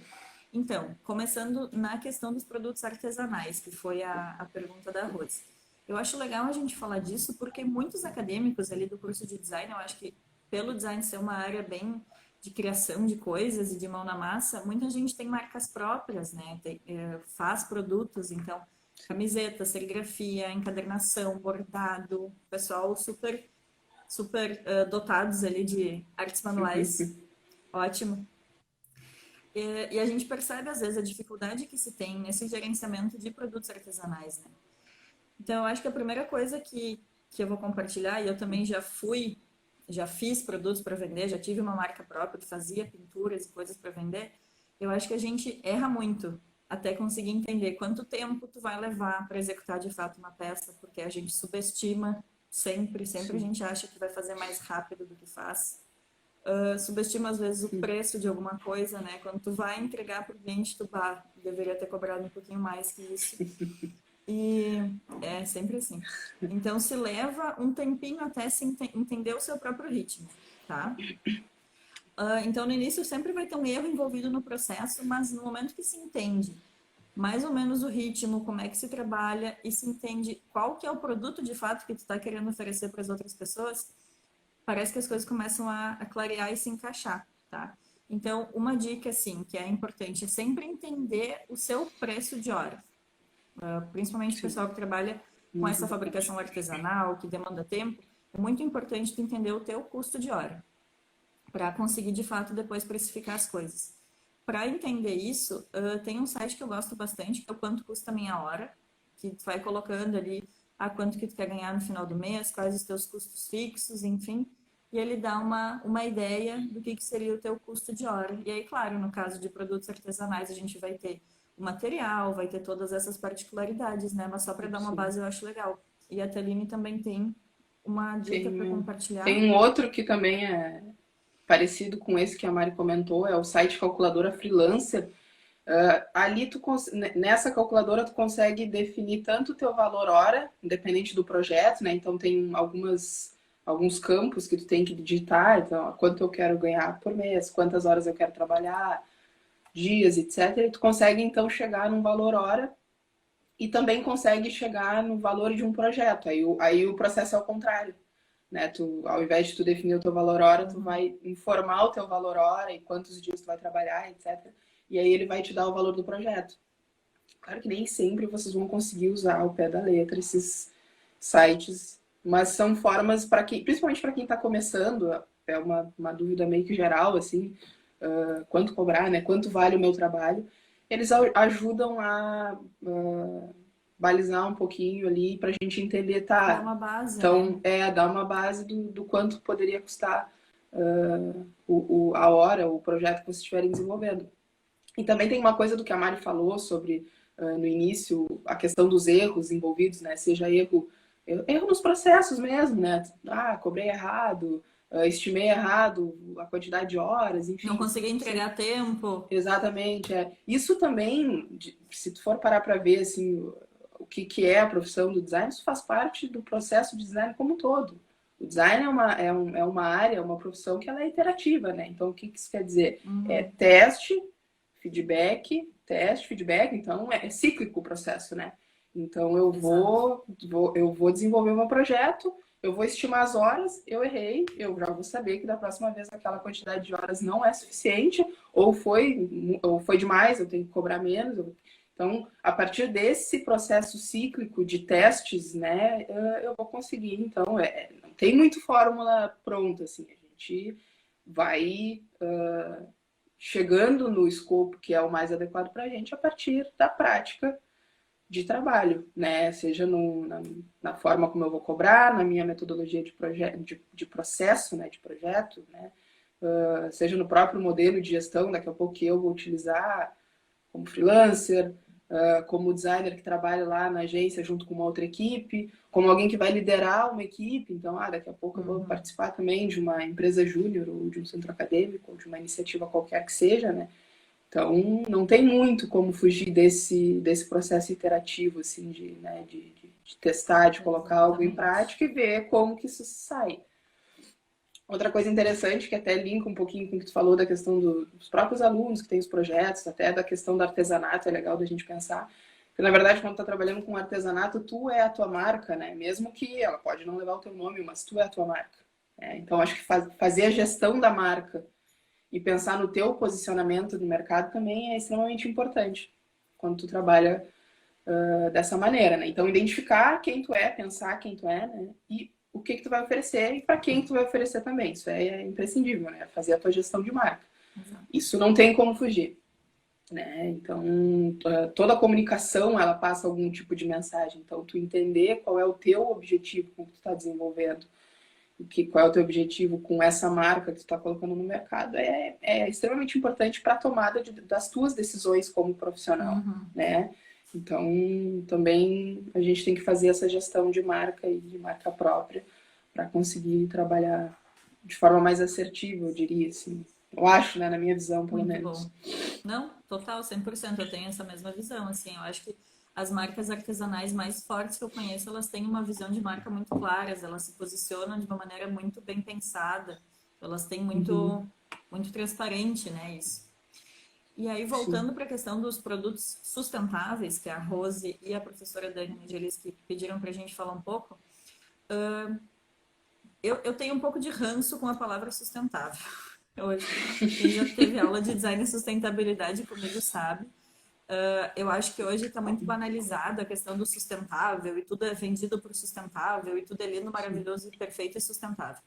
Então, começando na questão dos produtos artesanais, que foi a pergunta da Rose. Eu acho legal a gente falar disso porque muitos acadêmicos ali do curso de design, eu acho que pelo design ser uma área bem de criação de coisas e de mão na massa, muita gente tem marcas próprias, né? Faz produtos, então, camiseta, serigrafia, encadernação, bordado, pessoal super dotados ali de artes manuais. Ótimo. E a gente percebe, às vezes, a dificuldade que se tem nesse gerenciamento de produtos artesanais, né? Então, eu acho que a primeira coisa que eu vou compartilhar, e eu também já fiz produtos para vender, já tive uma marca própria que fazia pinturas e coisas para vender, eu acho que a gente erra muito até conseguir entender quanto tempo tu vai levar para executar de fato uma peça, porque a gente subestima sempre a gente acha que vai fazer mais rápido do que faz. Subestima às vezes o preço de alguma coisa, né? Quando tu vai entregar para o cliente, tu deveria ter cobrado um pouquinho mais que isso. E é sempre assim. Então, se leva um tempinho até se entender o seu próprio ritmo, tá? Então, no início sempre vai ter um erro envolvido no processo, mas no momento que se entende mais ou menos o ritmo, como é que se trabalha e se entende qual que é o produto de fato que tu está querendo oferecer para as outras pessoas, parece que as coisas começam a clarear e se encaixar, tá? Então, uma dica, assim, que é importante, é sempre entender o seu preço de hora. Principalmente o pessoal que trabalha com Muito essa importante. fabricação artesanal, que demanda tempo, é muito importante tu entender o teu custo de hora, para conseguir de fato depois precificar as coisas. Para entender isso, tem um site que eu gosto bastante, que é o Quanto Custa a Minha Hora, que tu vai colocando ali quanto que tu quer ganhar no final do mês, quais os teus custos fixos, enfim, e ele dá uma ideia do que seria o teu custo de hora. E aí, claro, no caso de produtos artesanais, a gente vai ter o material, vai ter todas essas particularidades, né? Mas só para dar uma Sim. base eu acho legal. E a Taline também tem uma dica para Tem, compartilhar. tem um outro que também é parecido com esse que a Mari comentou, é o site Calculadora Freelancer. Ali nessa calculadora tu consegue definir tanto o teu valor hora, independente do projeto, né? Então tem alguns campos que tu tem que digitar, então quanto eu quero ganhar por mês, quantas horas eu quero trabalhar, dias, etc. E tu consegue então chegar num valor hora e também consegue chegar no valor de um projeto. Aí o processo é o contrário, né? Ao invés de tu definir o teu valor hora, tu Uhum. vai informar o teu valor hora e quantos dias tu vai trabalhar, etc. E aí ele vai te dar o valor do projeto. Claro que nem sempre vocês vão conseguir usar ao pé da letra esses sites, mas são formas para quem, principalmente para quem está começando, é uma dúvida meio que geral, assim, quanto cobrar, né? Quanto vale o meu trabalho? Eles ajudam a balizar um pouquinho ali para a gente entender, Dá tá? uma base, né? Então, dar uma base do quanto poderia custar a hora, o projeto que vocês estiverem desenvolvendo. E também tem uma coisa do que a Mari falou sobre, no início, a questão dos erros envolvidos, né? Seja erro nos processos mesmo, né? Ah, cobrei errado, estimei errado a quantidade de horas, Não enfim. consegui entregar a tempo. Exatamente. Isso também, se tu for parar para ver assim, o que é a profissão do design, isso faz parte do processo de design como um todo. O design é uma área, é uma profissão que ela é iterativa, né? Então, o que isso quer dizer? É Uhum. teste, feedback, então é cíclico o processo, né? Então, Exato. eu vou desenvolver o meu projeto, eu vou estimar as horas, eu errei, eu já vou saber que da próxima vez aquela quantidade de horas não é suficiente, ou foi demais, eu tenho que cobrar menos. Então, a partir desse processo cíclico de testes, né, eu vou conseguir. Então, não tem muito fórmula pronta, assim. A gente vai chegando no escopo que é o mais adequado para a gente a partir da prática de trabalho, né? Seja na forma como eu vou cobrar, na minha metodologia de processo, né? De projeto, né? Seja no próprio modelo de gestão, daqui a pouco que eu vou utilizar como freelancer, como designer que trabalha lá na agência junto com uma outra equipe, como alguém que vai liderar uma equipe. Então, daqui a pouco eu vou Uhum. participar também de uma empresa júnior ou de um centro acadêmico ou de uma iniciativa qualquer que seja, né? Então, não tem muito como fugir desse processo iterativo, assim, de testar, de colocar algo em Exatamente. prática e ver como que isso sai. Outra coisa interessante, que até linka um pouquinho com o que tu falou da questão dos próprios alunos que têm os projetos, até da questão do artesanato, é legal da gente pensar. Porque, na verdade, quando tu tá trabalhando com artesanato, tu é a tua marca, né? Mesmo que ela pode não levar o teu nome, mas tu é a tua marca. Né? Então, acho que fazer a gestão da marca e pensar no teu posicionamento no mercado também é extremamente importante quando tu trabalha dessa maneira, né? Então, identificar quem tu é, pensar quem tu é, né? E o que tu vai oferecer e para quem tu vai oferecer também. Isso é imprescindível, né? Fazer a tua gestão de marca. Exato. Isso não tem como fugir, né? Então, toda a comunicação, ela passa algum tipo de mensagem. Então, tu entender qual é o teu objetivo com o que tu está desenvolvendo, qual é o teu objetivo com essa marca que tu está colocando no mercado, é extremamente importante para a tomada das tuas decisões como profissional, Uhum. né? Então, também a gente tem que fazer essa gestão de marca e de marca própria para conseguir trabalhar de forma mais assertiva, eu diria assim. Eu acho, né, na minha visão, pelo Muito menos. bom. Não, total, 100%. Eu tenho essa mesma visão, assim. Eu acho que as marcas artesanais mais fortes que eu conheço, elas têm uma visão de marca muito claras, elas se posicionam de uma maneira muito bem pensada. Elas têm Uhum. muito transparente, né, isso. E aí, Sim. voltando para a questão dos produtos sustentáveis, que a Rose e a professora Dani Angelis que pediram para a gente falar um pouco, eu tenho um pouco de ranço com a palavra sustentável hoje. Quem já teve aula de design e sustentabilidade comigo sabe. Eu acho que hoje está muito banalizada a questão do sustentável e tudo é vendido por sustentável e tudo é lindo, maravilhoso, perfeito e sustentável.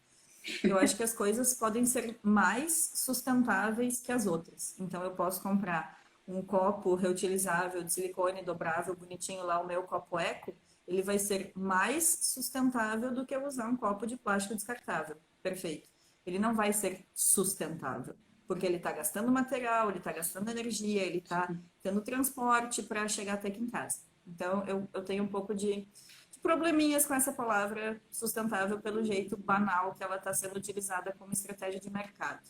Eu acho que as coisas podem ser mais sustentáveis que as outras. Então, eu posso comprar um copo reutilizável de silicone dobrável, bonitinho lá, o meu copo eco, ele vai ser mais sustentável do que eu usar um copo de plástico descartável. Perfeito. Ele não vai ser sustentável, porque ele está gastando material, ele está gastando energia, ele está tendo transporte para chegar até aqui em casa. Então, eu tenho um pouco de probleminhas com essa palavra sustentável pelo jeito banal que ela está sendo utilizada como estratégia de mercado.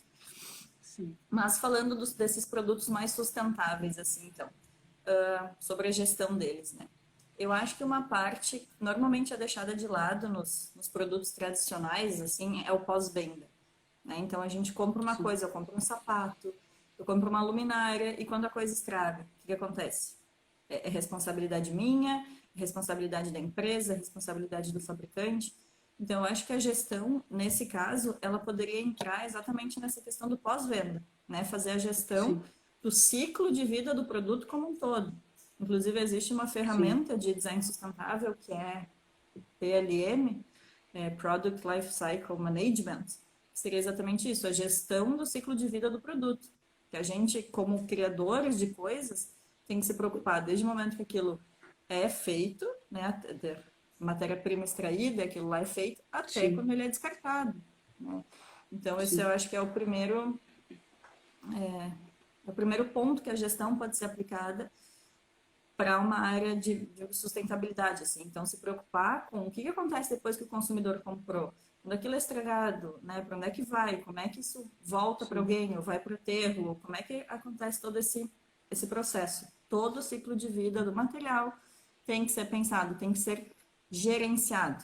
Sim. Mas falando desses produtos mais sustentáveis, assim, então, sobre a gestão deles, né? Eu acho que uma parte normalmente é deixada de lado nos produtos tradicionais, assim, é o pós-venda, né? Então a gente compra uma coisa, eu compro um sapato, eu compro uma luminária e quando a coisa estraga, o que acontece? É responsabilidade minha, responsabilidade da empresa, responsabilidade do fabricante. Então, eu acho que a gestão, nesse caso, ela poderia entrar exatamente nessa questão do pós-venda, né? Fazer a gestão do ciclo de vida do produto como um todo. Inclusive, existe uma ferramenta de design sustentável que é PLM, Product Life Cycle Management, que seria exatamente isso, a gestão do ciclo de vida do produto. Que a gente, como criadores de coisas, tem que se preocupar desde o momento que aquilo é feito, né, matéria-prima extraída, aquilo lá é feito, até quando ele é descartado, né? Então, esse eu acho que é o primeiro ponto que a gestão pode ser aplicada para uma área de sustentabilidade, assim. Então, se preocupar com o que acontece depois que o consumidor comprou, quando aquilo é estragado, né? Para onde é que vai? Como é que isso volta para alguém ou vai para o aterro? Como é que acontece todo esse processo? Todo o ciclo de vida do material tem que ser pensado, tem que ser gerenciado.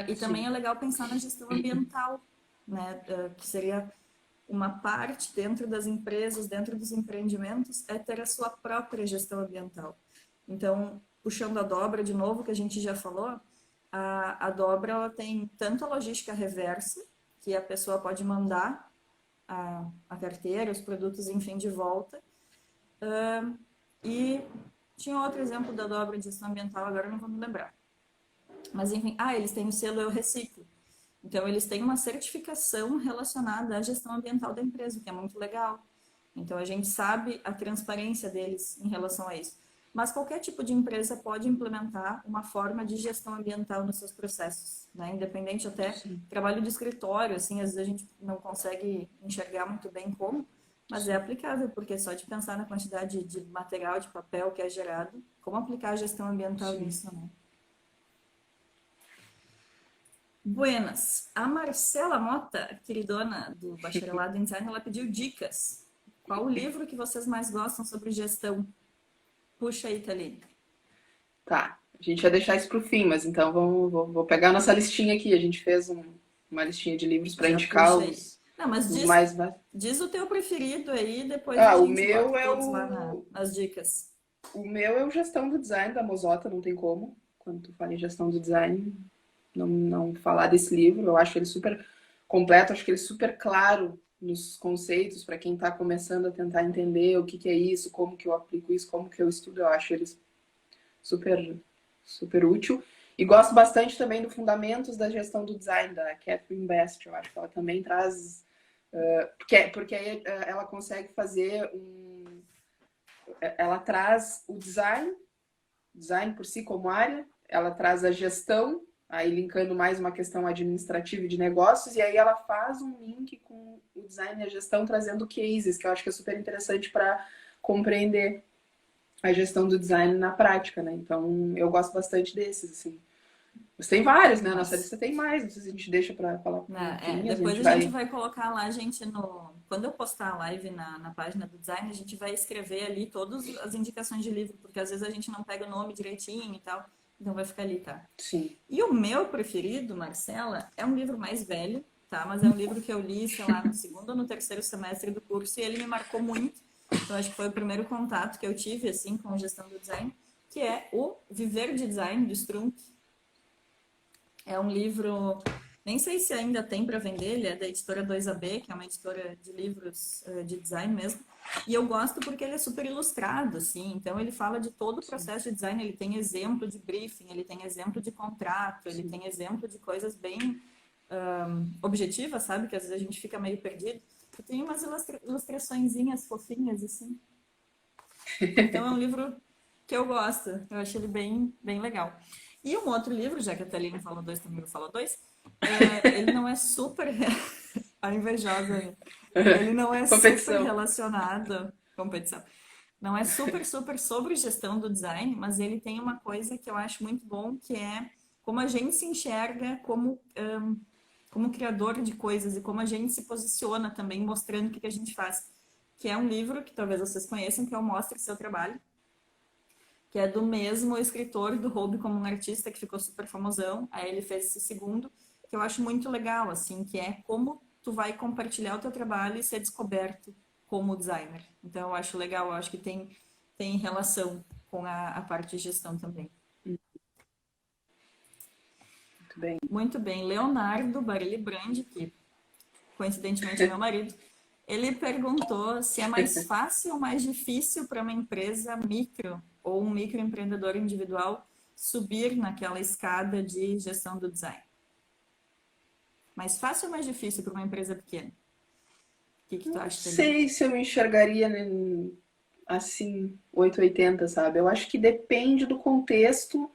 E também é legal pensar na gestão ambiental, né? Que seria uma parte dentro das empresas, dentro dos empreendimentos, é ter a sua própria gestão ambiental. Então, puxando a dobra de novo, que a gente já falou, a dobra ela tem tanto a logística reversa, que a pessoa pode mandar a carteira, os produtos, enfim, de volta. E tinha outro exemplo da dobra de gestão ambiental, agora não vou me lembrar. Mas, enfim, eles têm o selo Eu Reciclo. Então, eles têm uma certificação relacionada à gestão ambiental da empresa, o que é muito legal. Então, a gente sabe a transparência deles em relação a isso. Mas qualquer tipo de empresa pode implementar uma forma de gestão ambiental nos seus processos, né? Independente até trabalho de escritório, assim, às vezes a gente não consegue enxergar muito bem como, mas é aplicável, porque só de pensar na quantidade de material, de papel que é gerado, como aplicar a gestão ambiental nisso, né? Buenas. A Marcela Mota, queridona do Bacharelado em Design, ela pediu dicas. Qual o livro que vocês mais gostam sobre gestão? Puxa aí, Thaline. Tá, a gente vai deixar isso pro fim, mas então vou pegar a nossa listinha aqui. A gente fez uma listinha de livros para indicar Não, mas os mais... diz o teu preferido aí, depois Ah, a o gente meu bota é todos lá nas dicas. O meu é o Gestão do Design, da Mozota, não tem como. Quando tu fala em Gestão do Design, não falar desse livro. Eu acho ele super completo, acho que ele é super claro nos conceitos para quem está começando a tentar entender o que é isso, como que eu aplico isso, como que eu estudo. Eu acho ele super, super útil. E gosto bastante também do Fundamentos da Gestão do Design, da Catherine Best. Eu acho que ela também traz... porque aí ela consegue fazer ela traz o design por si como área, ela traz a gestão, aí linkando mais uma questão administrativa e de negócios, e aí ela faz um link com o design e a gestão, trazendo cases, que eu acho que é super interessante para compreender a gestão do design na prática, né? Então, eu gosto bastante desses, assim. Mas tem vários, né? Nossa lista tem mais, não sei se a gente deixa para falar por depois a gente vai colocar lá, gente, quando eu postar a live na página do design, a gente vai escrever ali todas as indicações de livro, porque às vezes a gente não pega o nome direitinho e tal, então vai ficar ali, tá? Sim. E o meu preferido, Marcela, é um livro mais velho, tá? Mas é um livro que eu li, sei lá, no segundo ou no terceiro semestre do curso e ele me marcou muito. Então, acho que foi o primeiro contato que eu tive, assim, com a gestão do design, que é o Viver de Design, do Strunk. É um livro Nem sei se ainda tem para vender, ele é da editora 2AB, que é uma editora de livros de design mesmo. E eu gosto porque ele é super ilustrado, assim. Então ele fala de todo o processo de design, ele tem exemplo de briefing, ele tem exemplo de contrato, ele tem exemplo de coisas bem objetivas, sabe? Que às vezes a gente fica meio perdido. E tem umas ilustraçõezinhas fofinhas, assim. Então é um livro que eu gosto, eu acho ele bem legal. E um outro livro, já que a Thaline falou dois, também falou dois, ele não é super. A invejosa. Ele não é super Competição. relacionado. Competição. Não é super sobre gestão do design, mas ele tem uma coisa que eu acho muito bom, que é como a gente se enxerga como criador de coisas e como a gente se posiciona também, mostrando o que a gente faz. Que é um livro que talvez vocês conheçam, que é o Mostre Seu Trabalho, que é do mesmo escritor do Hobby como um Artista, que ficou super famosão. Aí ele fez esse segundo, que eu acho muito legal, assim, que é como tu vai compartilhar o teu trabalho e ser descoberto como designer. Então eu acho legal, eu acho que tem relação com a parte de gestão também. Muito bem. Muito bem, Leonardo Barilli Brandi, que coincidentemente é meu marido, ele perguntou se é mais fácil ou mais difícil para uma empresa micro ou um microempreendedor individual subir naquela escada de gestão do design. Mais fácil ou mais difícil para uma empresa pequena? O que tu Não acha, Thaline? sei se eu me enxergaria assim, 880, sabe? Eu acho que depende do contexto,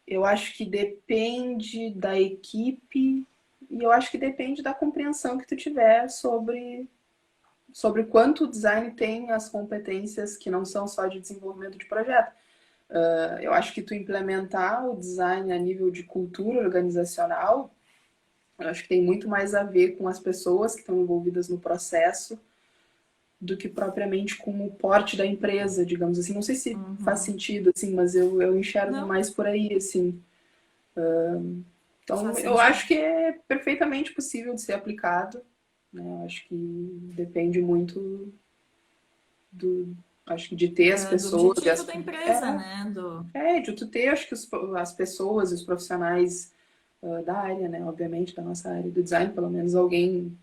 eu acho que depende da equipe e eu acho que depende da compreensão que tu tiver sobre quanto o design tem as competências que não são só de desenvolvimento de projeto. Eu acho que tu implementar o design a nível de cultura organizacional, eu acho que tem muito mais a ver com as pessoas que estão envolvidas no processo do que propriamente com o porte da empresa, digamos assim. Não sei se faz Uhum. sentido, assim, mas eu enxergo Não, mais por aí, assim. Então, faz eu sentido. acho que é perfeitamente possível de ser aplicado, né? Eu acho que depende muito do, acho que de ter as Do pessoas, objetivo da empresa, né? de tu ter, acho que as pessoas, os profissionais da área, né? Obviamente, da nossa área do design, pelo menos alguém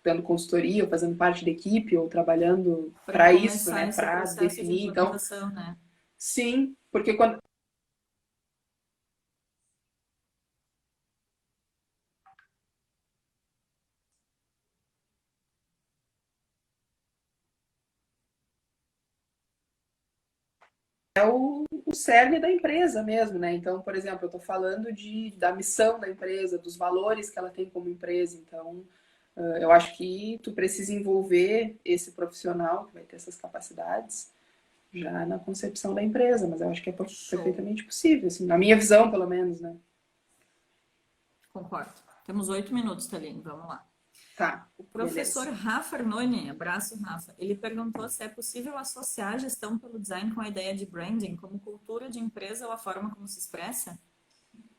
dando consultoria, ou fazendo parte da equipe, ou trabalhando Para para isso, começar né? esse Para processo de definir. Então, implementação, né? sim, porque quando é o cerne da empresa mesmo, né? Então, por exemplo, eu estou falando da missão da empresa, dos valores que ela tem como empresa. Então, eu acho que tu precisa envolver esse profissional que vai ter essas capacidades já na concepção da empresa, mas eu acho que é Show. perfeitamente possível, assim, na minha visão, pelo menos, né? Concordo. Temos 8 minutos, Thaline. Vamos lá. Tá, O professor beleza. Rafa Arnone, abraço, Rafa, ele perguntou se é possível associar a gestão pelo design com a ideia de branding como cultura de empresa ou a forma como se expressa.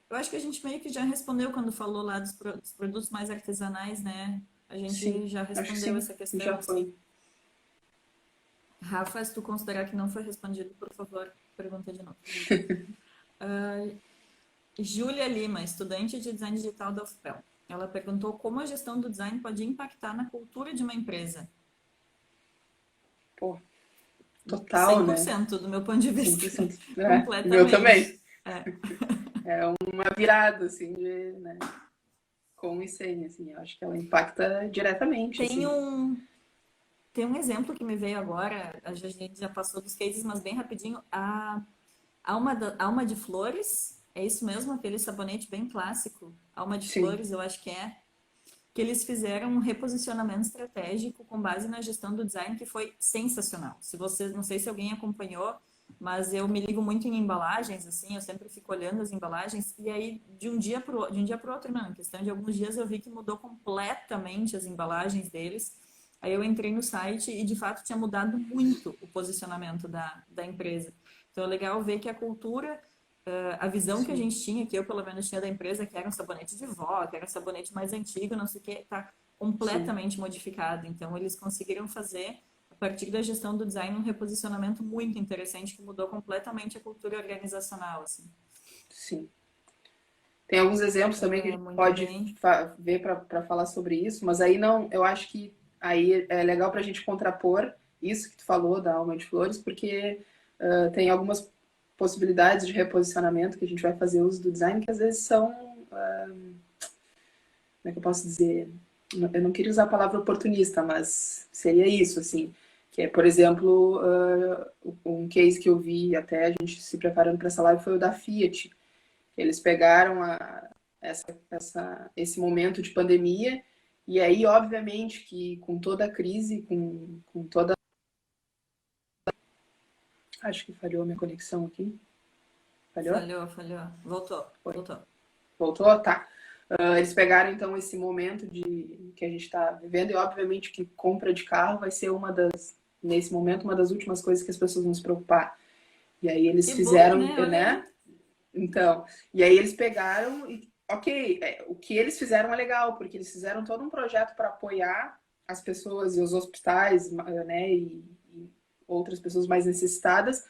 Eu acho que a gente meio que já respondeu quando falou lá dos produtos mais artesanais, né? A gente Sim, já acho que respondeu sim, essa questão, já assim. foi. Rafa, se tu considerar que não foi respondido, por favor, pergunta de novo. Júlia Lima, estudante de design digital da UFPEL. Ela perguntou como a gestão do design pode impactar na cultura de uma empresa. Pô, total, né? 100% do meu ponto de vista. 100%. É, o meu Completamente. também. É. É uma virada, assim, né? Com e sem, assim. Eu acho que ela impacta diretamente, Tem assim. um, tem um exemplo que me veio agora, a gente já passou dos cases, mas bem rapidinho. A Alma de Flores, é isso mesmo? Aquele sabonete bem clássico. Alma de Sim, Flores, eu acho que é. Que eles fizeram um reposicionamento estratégico com base na gestão do design que foi sensacional. Se você, não sei se alguém acompanhou, mas eu me ligo muito em embalagens, assim, eu sempre fico olhando as embalagens e aí de um dia para o outro, não, em questão de alguns dias eu vi que mudou completamente as embalagens deles. Aí eu entrei no site e de fato tinha mudado muito o posicionamento da empresa. Então é legal ver que a cultura a visão que a sim, gente tinha, que eu pelo menos tinha da empresa, que era um sabonete de vó, que era um sabonete mais antigo, não sei o que, está sim. completamente modificado. Então, eles conseguiram fazer, a partir da gestão do design, um reposicionamento muito interessante que mudou completamente a cultura organizacional, assim. Sim. Tem alguns exemplos também que a gente Muito pode bem. ver para falar sobre isso, mas aí não, eu acho que aí é legal para a gente contrapor isso que tu falou da Alma de Flores, porque tem algumas possibilidades de reposicionamento que a gente vai fazer uso do design que às vezes são, como é que eu posso dizer? Eu não queria usar a palavra oportunista, mas seria isso, assim, que é, por exemplo, um case que eu vi até a gente se preparando para essa live foi o da Fiat. Eles pegaram esse momento de pandemia e aí, obviamente, que com toda a crise, com toda... Acho que falhou a minha conexão aqui. Falhou? Falhou. Voltou, Foi. voltou. Voltou? Tá. Eles pegaram, então, esse momento que a gente está vivendo e, obviamente, que compra de carro vai ser nesse momento, uma das últimas coisas que as pessoas vão se preocupar. E aí eles Que bom, fizeram, né? Olha né? aí. Então, e aí eles pegaram e, ok, o que eles fizeram é legal, porque eles fizeram todo um projeto para apoiar as pessoas e os hospitais, né, e outras pessoas mais necessitadas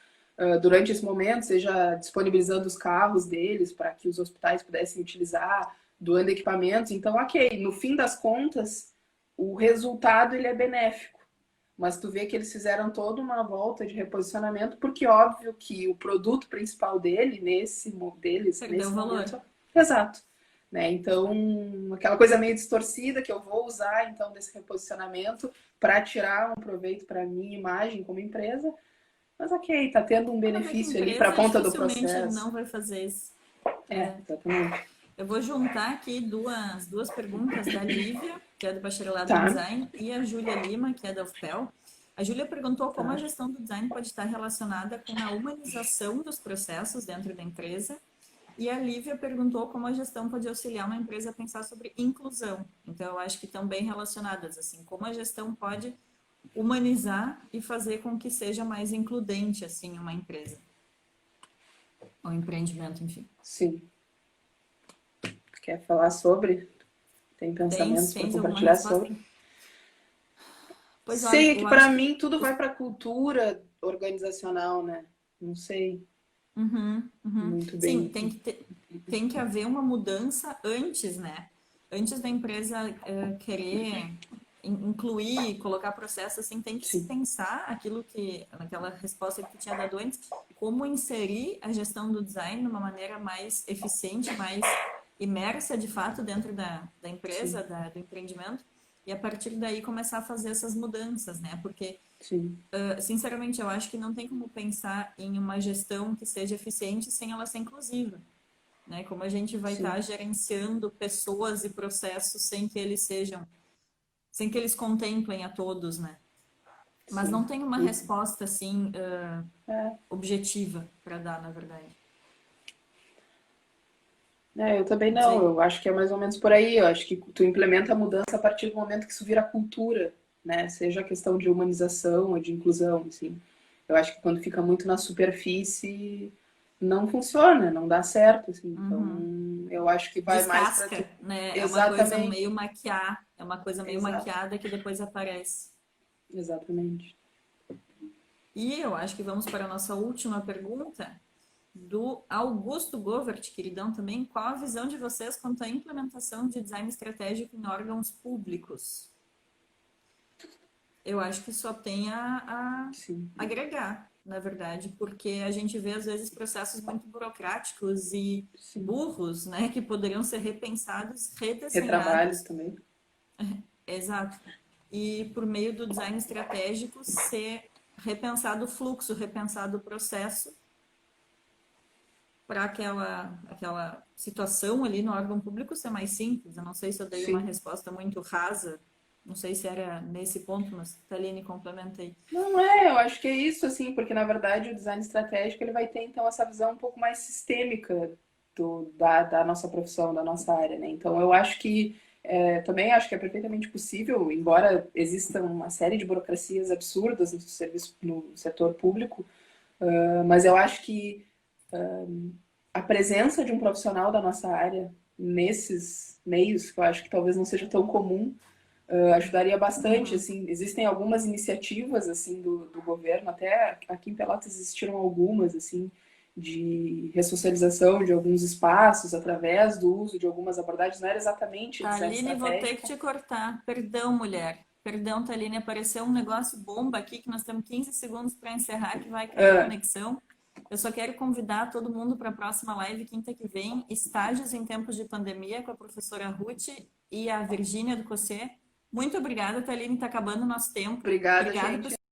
durante esse momento, seja disponibilizando os carros deles para que os hospitais pudessem utilizar, doando equipamentos. Então, ok, no fim das contas, o resultado ele é benéfico. Mas tu vê que eles fizeram toda uma volta de reposicionamento, porque óbvio que o produto principal deles Perdeu nesse o valor. momento, exato. Né? Então, aquela coisa meio distorcida que eu vou usar então desse reposicionamento para tirar um proveito para minha imagem como empresa, mas ok, tá tendo um Mas é que benefício ali para a empresa ponta do dificilmente processo. não vai fazer isso. Exatamente. Eu vou juntar aqui duas perguntas da Lívia, que é do Bacharelado em Tá, Design, e a Júlia Lima, que é da UFPEL. A Júlia perguntou como a tá. gestão do design pode estar relacionada com a humanização dos processos dentro da empresa. E a Lívia perguntou como a gestão pode auxiliar uma empresa a pensar sobre inclusão. Então, eu acho que estão bem relacionadas, assim, como a gestão pode humanizar e fazer com que seja mais includente, assim, uma empresa. Ou empreendimento, enfim. Sim. Quer falar sobre? Tem pensamentos para Tens alguma compartilhar resposta? sobre? Pois olha, Sei que eu para acho que mim tudo vai para a cultura organizacional, né? Não sei uhum, uhum. muito Sim, bem. tem que haver uma mudança antes, né? Antes da empresa querer incluir, colocar processo, assim, tem que se Sim, pensar aquilo que, naquela resposta que tu tinha dado antes, como inserir a gestão do design de uma maneira mais eficiente, mais imersa de fato dentro da sim, empresa, do empreendimento, e a partir daí começar a fazer essas mudanças, né? Porque sim, sinceramente, eu acho que não tem como pensar em uma gestão que seja eficiente sem ela ser inclusiva, né? Como a gente vai estar sim, gerenciando pessoas e processos sem que eles contemplem a todos, né? Mas não sim. tem uma resposta assim É, objetiva para dar, na verdade. eu também Não não, sei. eu acho que é mais ou menos por aí. Eu acho que tu implementa a mudança a partir do momento que isso vira cultura, né? Seja a questão de humanização ou de inclusão, assim. Eu acho que quando fica muito na superfície, não funciona, não dá certo, assim. Então, Uhum. eu acho que vai mais para tu. Descasca, né? Exatamente, É uma coisa meio exato, maquiada que depois aparece. exatamente. E eu acho que vamos para a nossa última pergunta, do Augusto Govert, queridão também. Qual a visão de vocês quanto à implementação de design estratégico em órgãos públicos? Eu acho que só tem a Sim, agregar, na verdade, porque a gente vê às vezes processos muito burocráticos e sim. burros, né, que poderiam ser repensados, Retrabalhos redesenhados, também. exato, e por meio do design estratégico ser repensado o fluxo, repensado o processo para aquela situação ali no órgão público ser mais simples. Eu não sei se eu dei uma Sim. resposta muito rasa, não sei se era nesse ponto, mas Taline complementa aí. Não é, eu acho que é isso, assim, porque na verdade o design estratégico ele vai ter então essa visão um pouco mais sistêmica da nossa profissão, da nossa área, né? Então eu acho que também acho que é perfeitamente possível, embora exista uma série de burocracias absurdas no setor público, mas eu acho que a presença de um profissional da nossa área nesses meios, que eu acho que talvez não seja tão comum, ajudaria bastante, Uhum. assim, existem algumas iniciativas, assim, do governo, até aqui em Pelotas existiram algumas, assim, de ressocialização de alguns espaços através do uso de algumas abordagens, não era exatamente design Taline, vou ter que estratégico. te cortar. Perdão, mulher. Perdão, Taline, apareceu um negócio bomba aqui que nós temos 15 segundos para encerrar, que vai cair a conexão. Eu só quero convidar todo mundo para a próxima live, quinta que vem, Estágios em Tempos de Pandemia, com a professora Ruth e a Virgínia do Cossê. Muito obrigada, Taline, está acabando o nosso tempo. Obrigada, Obrigada, gente.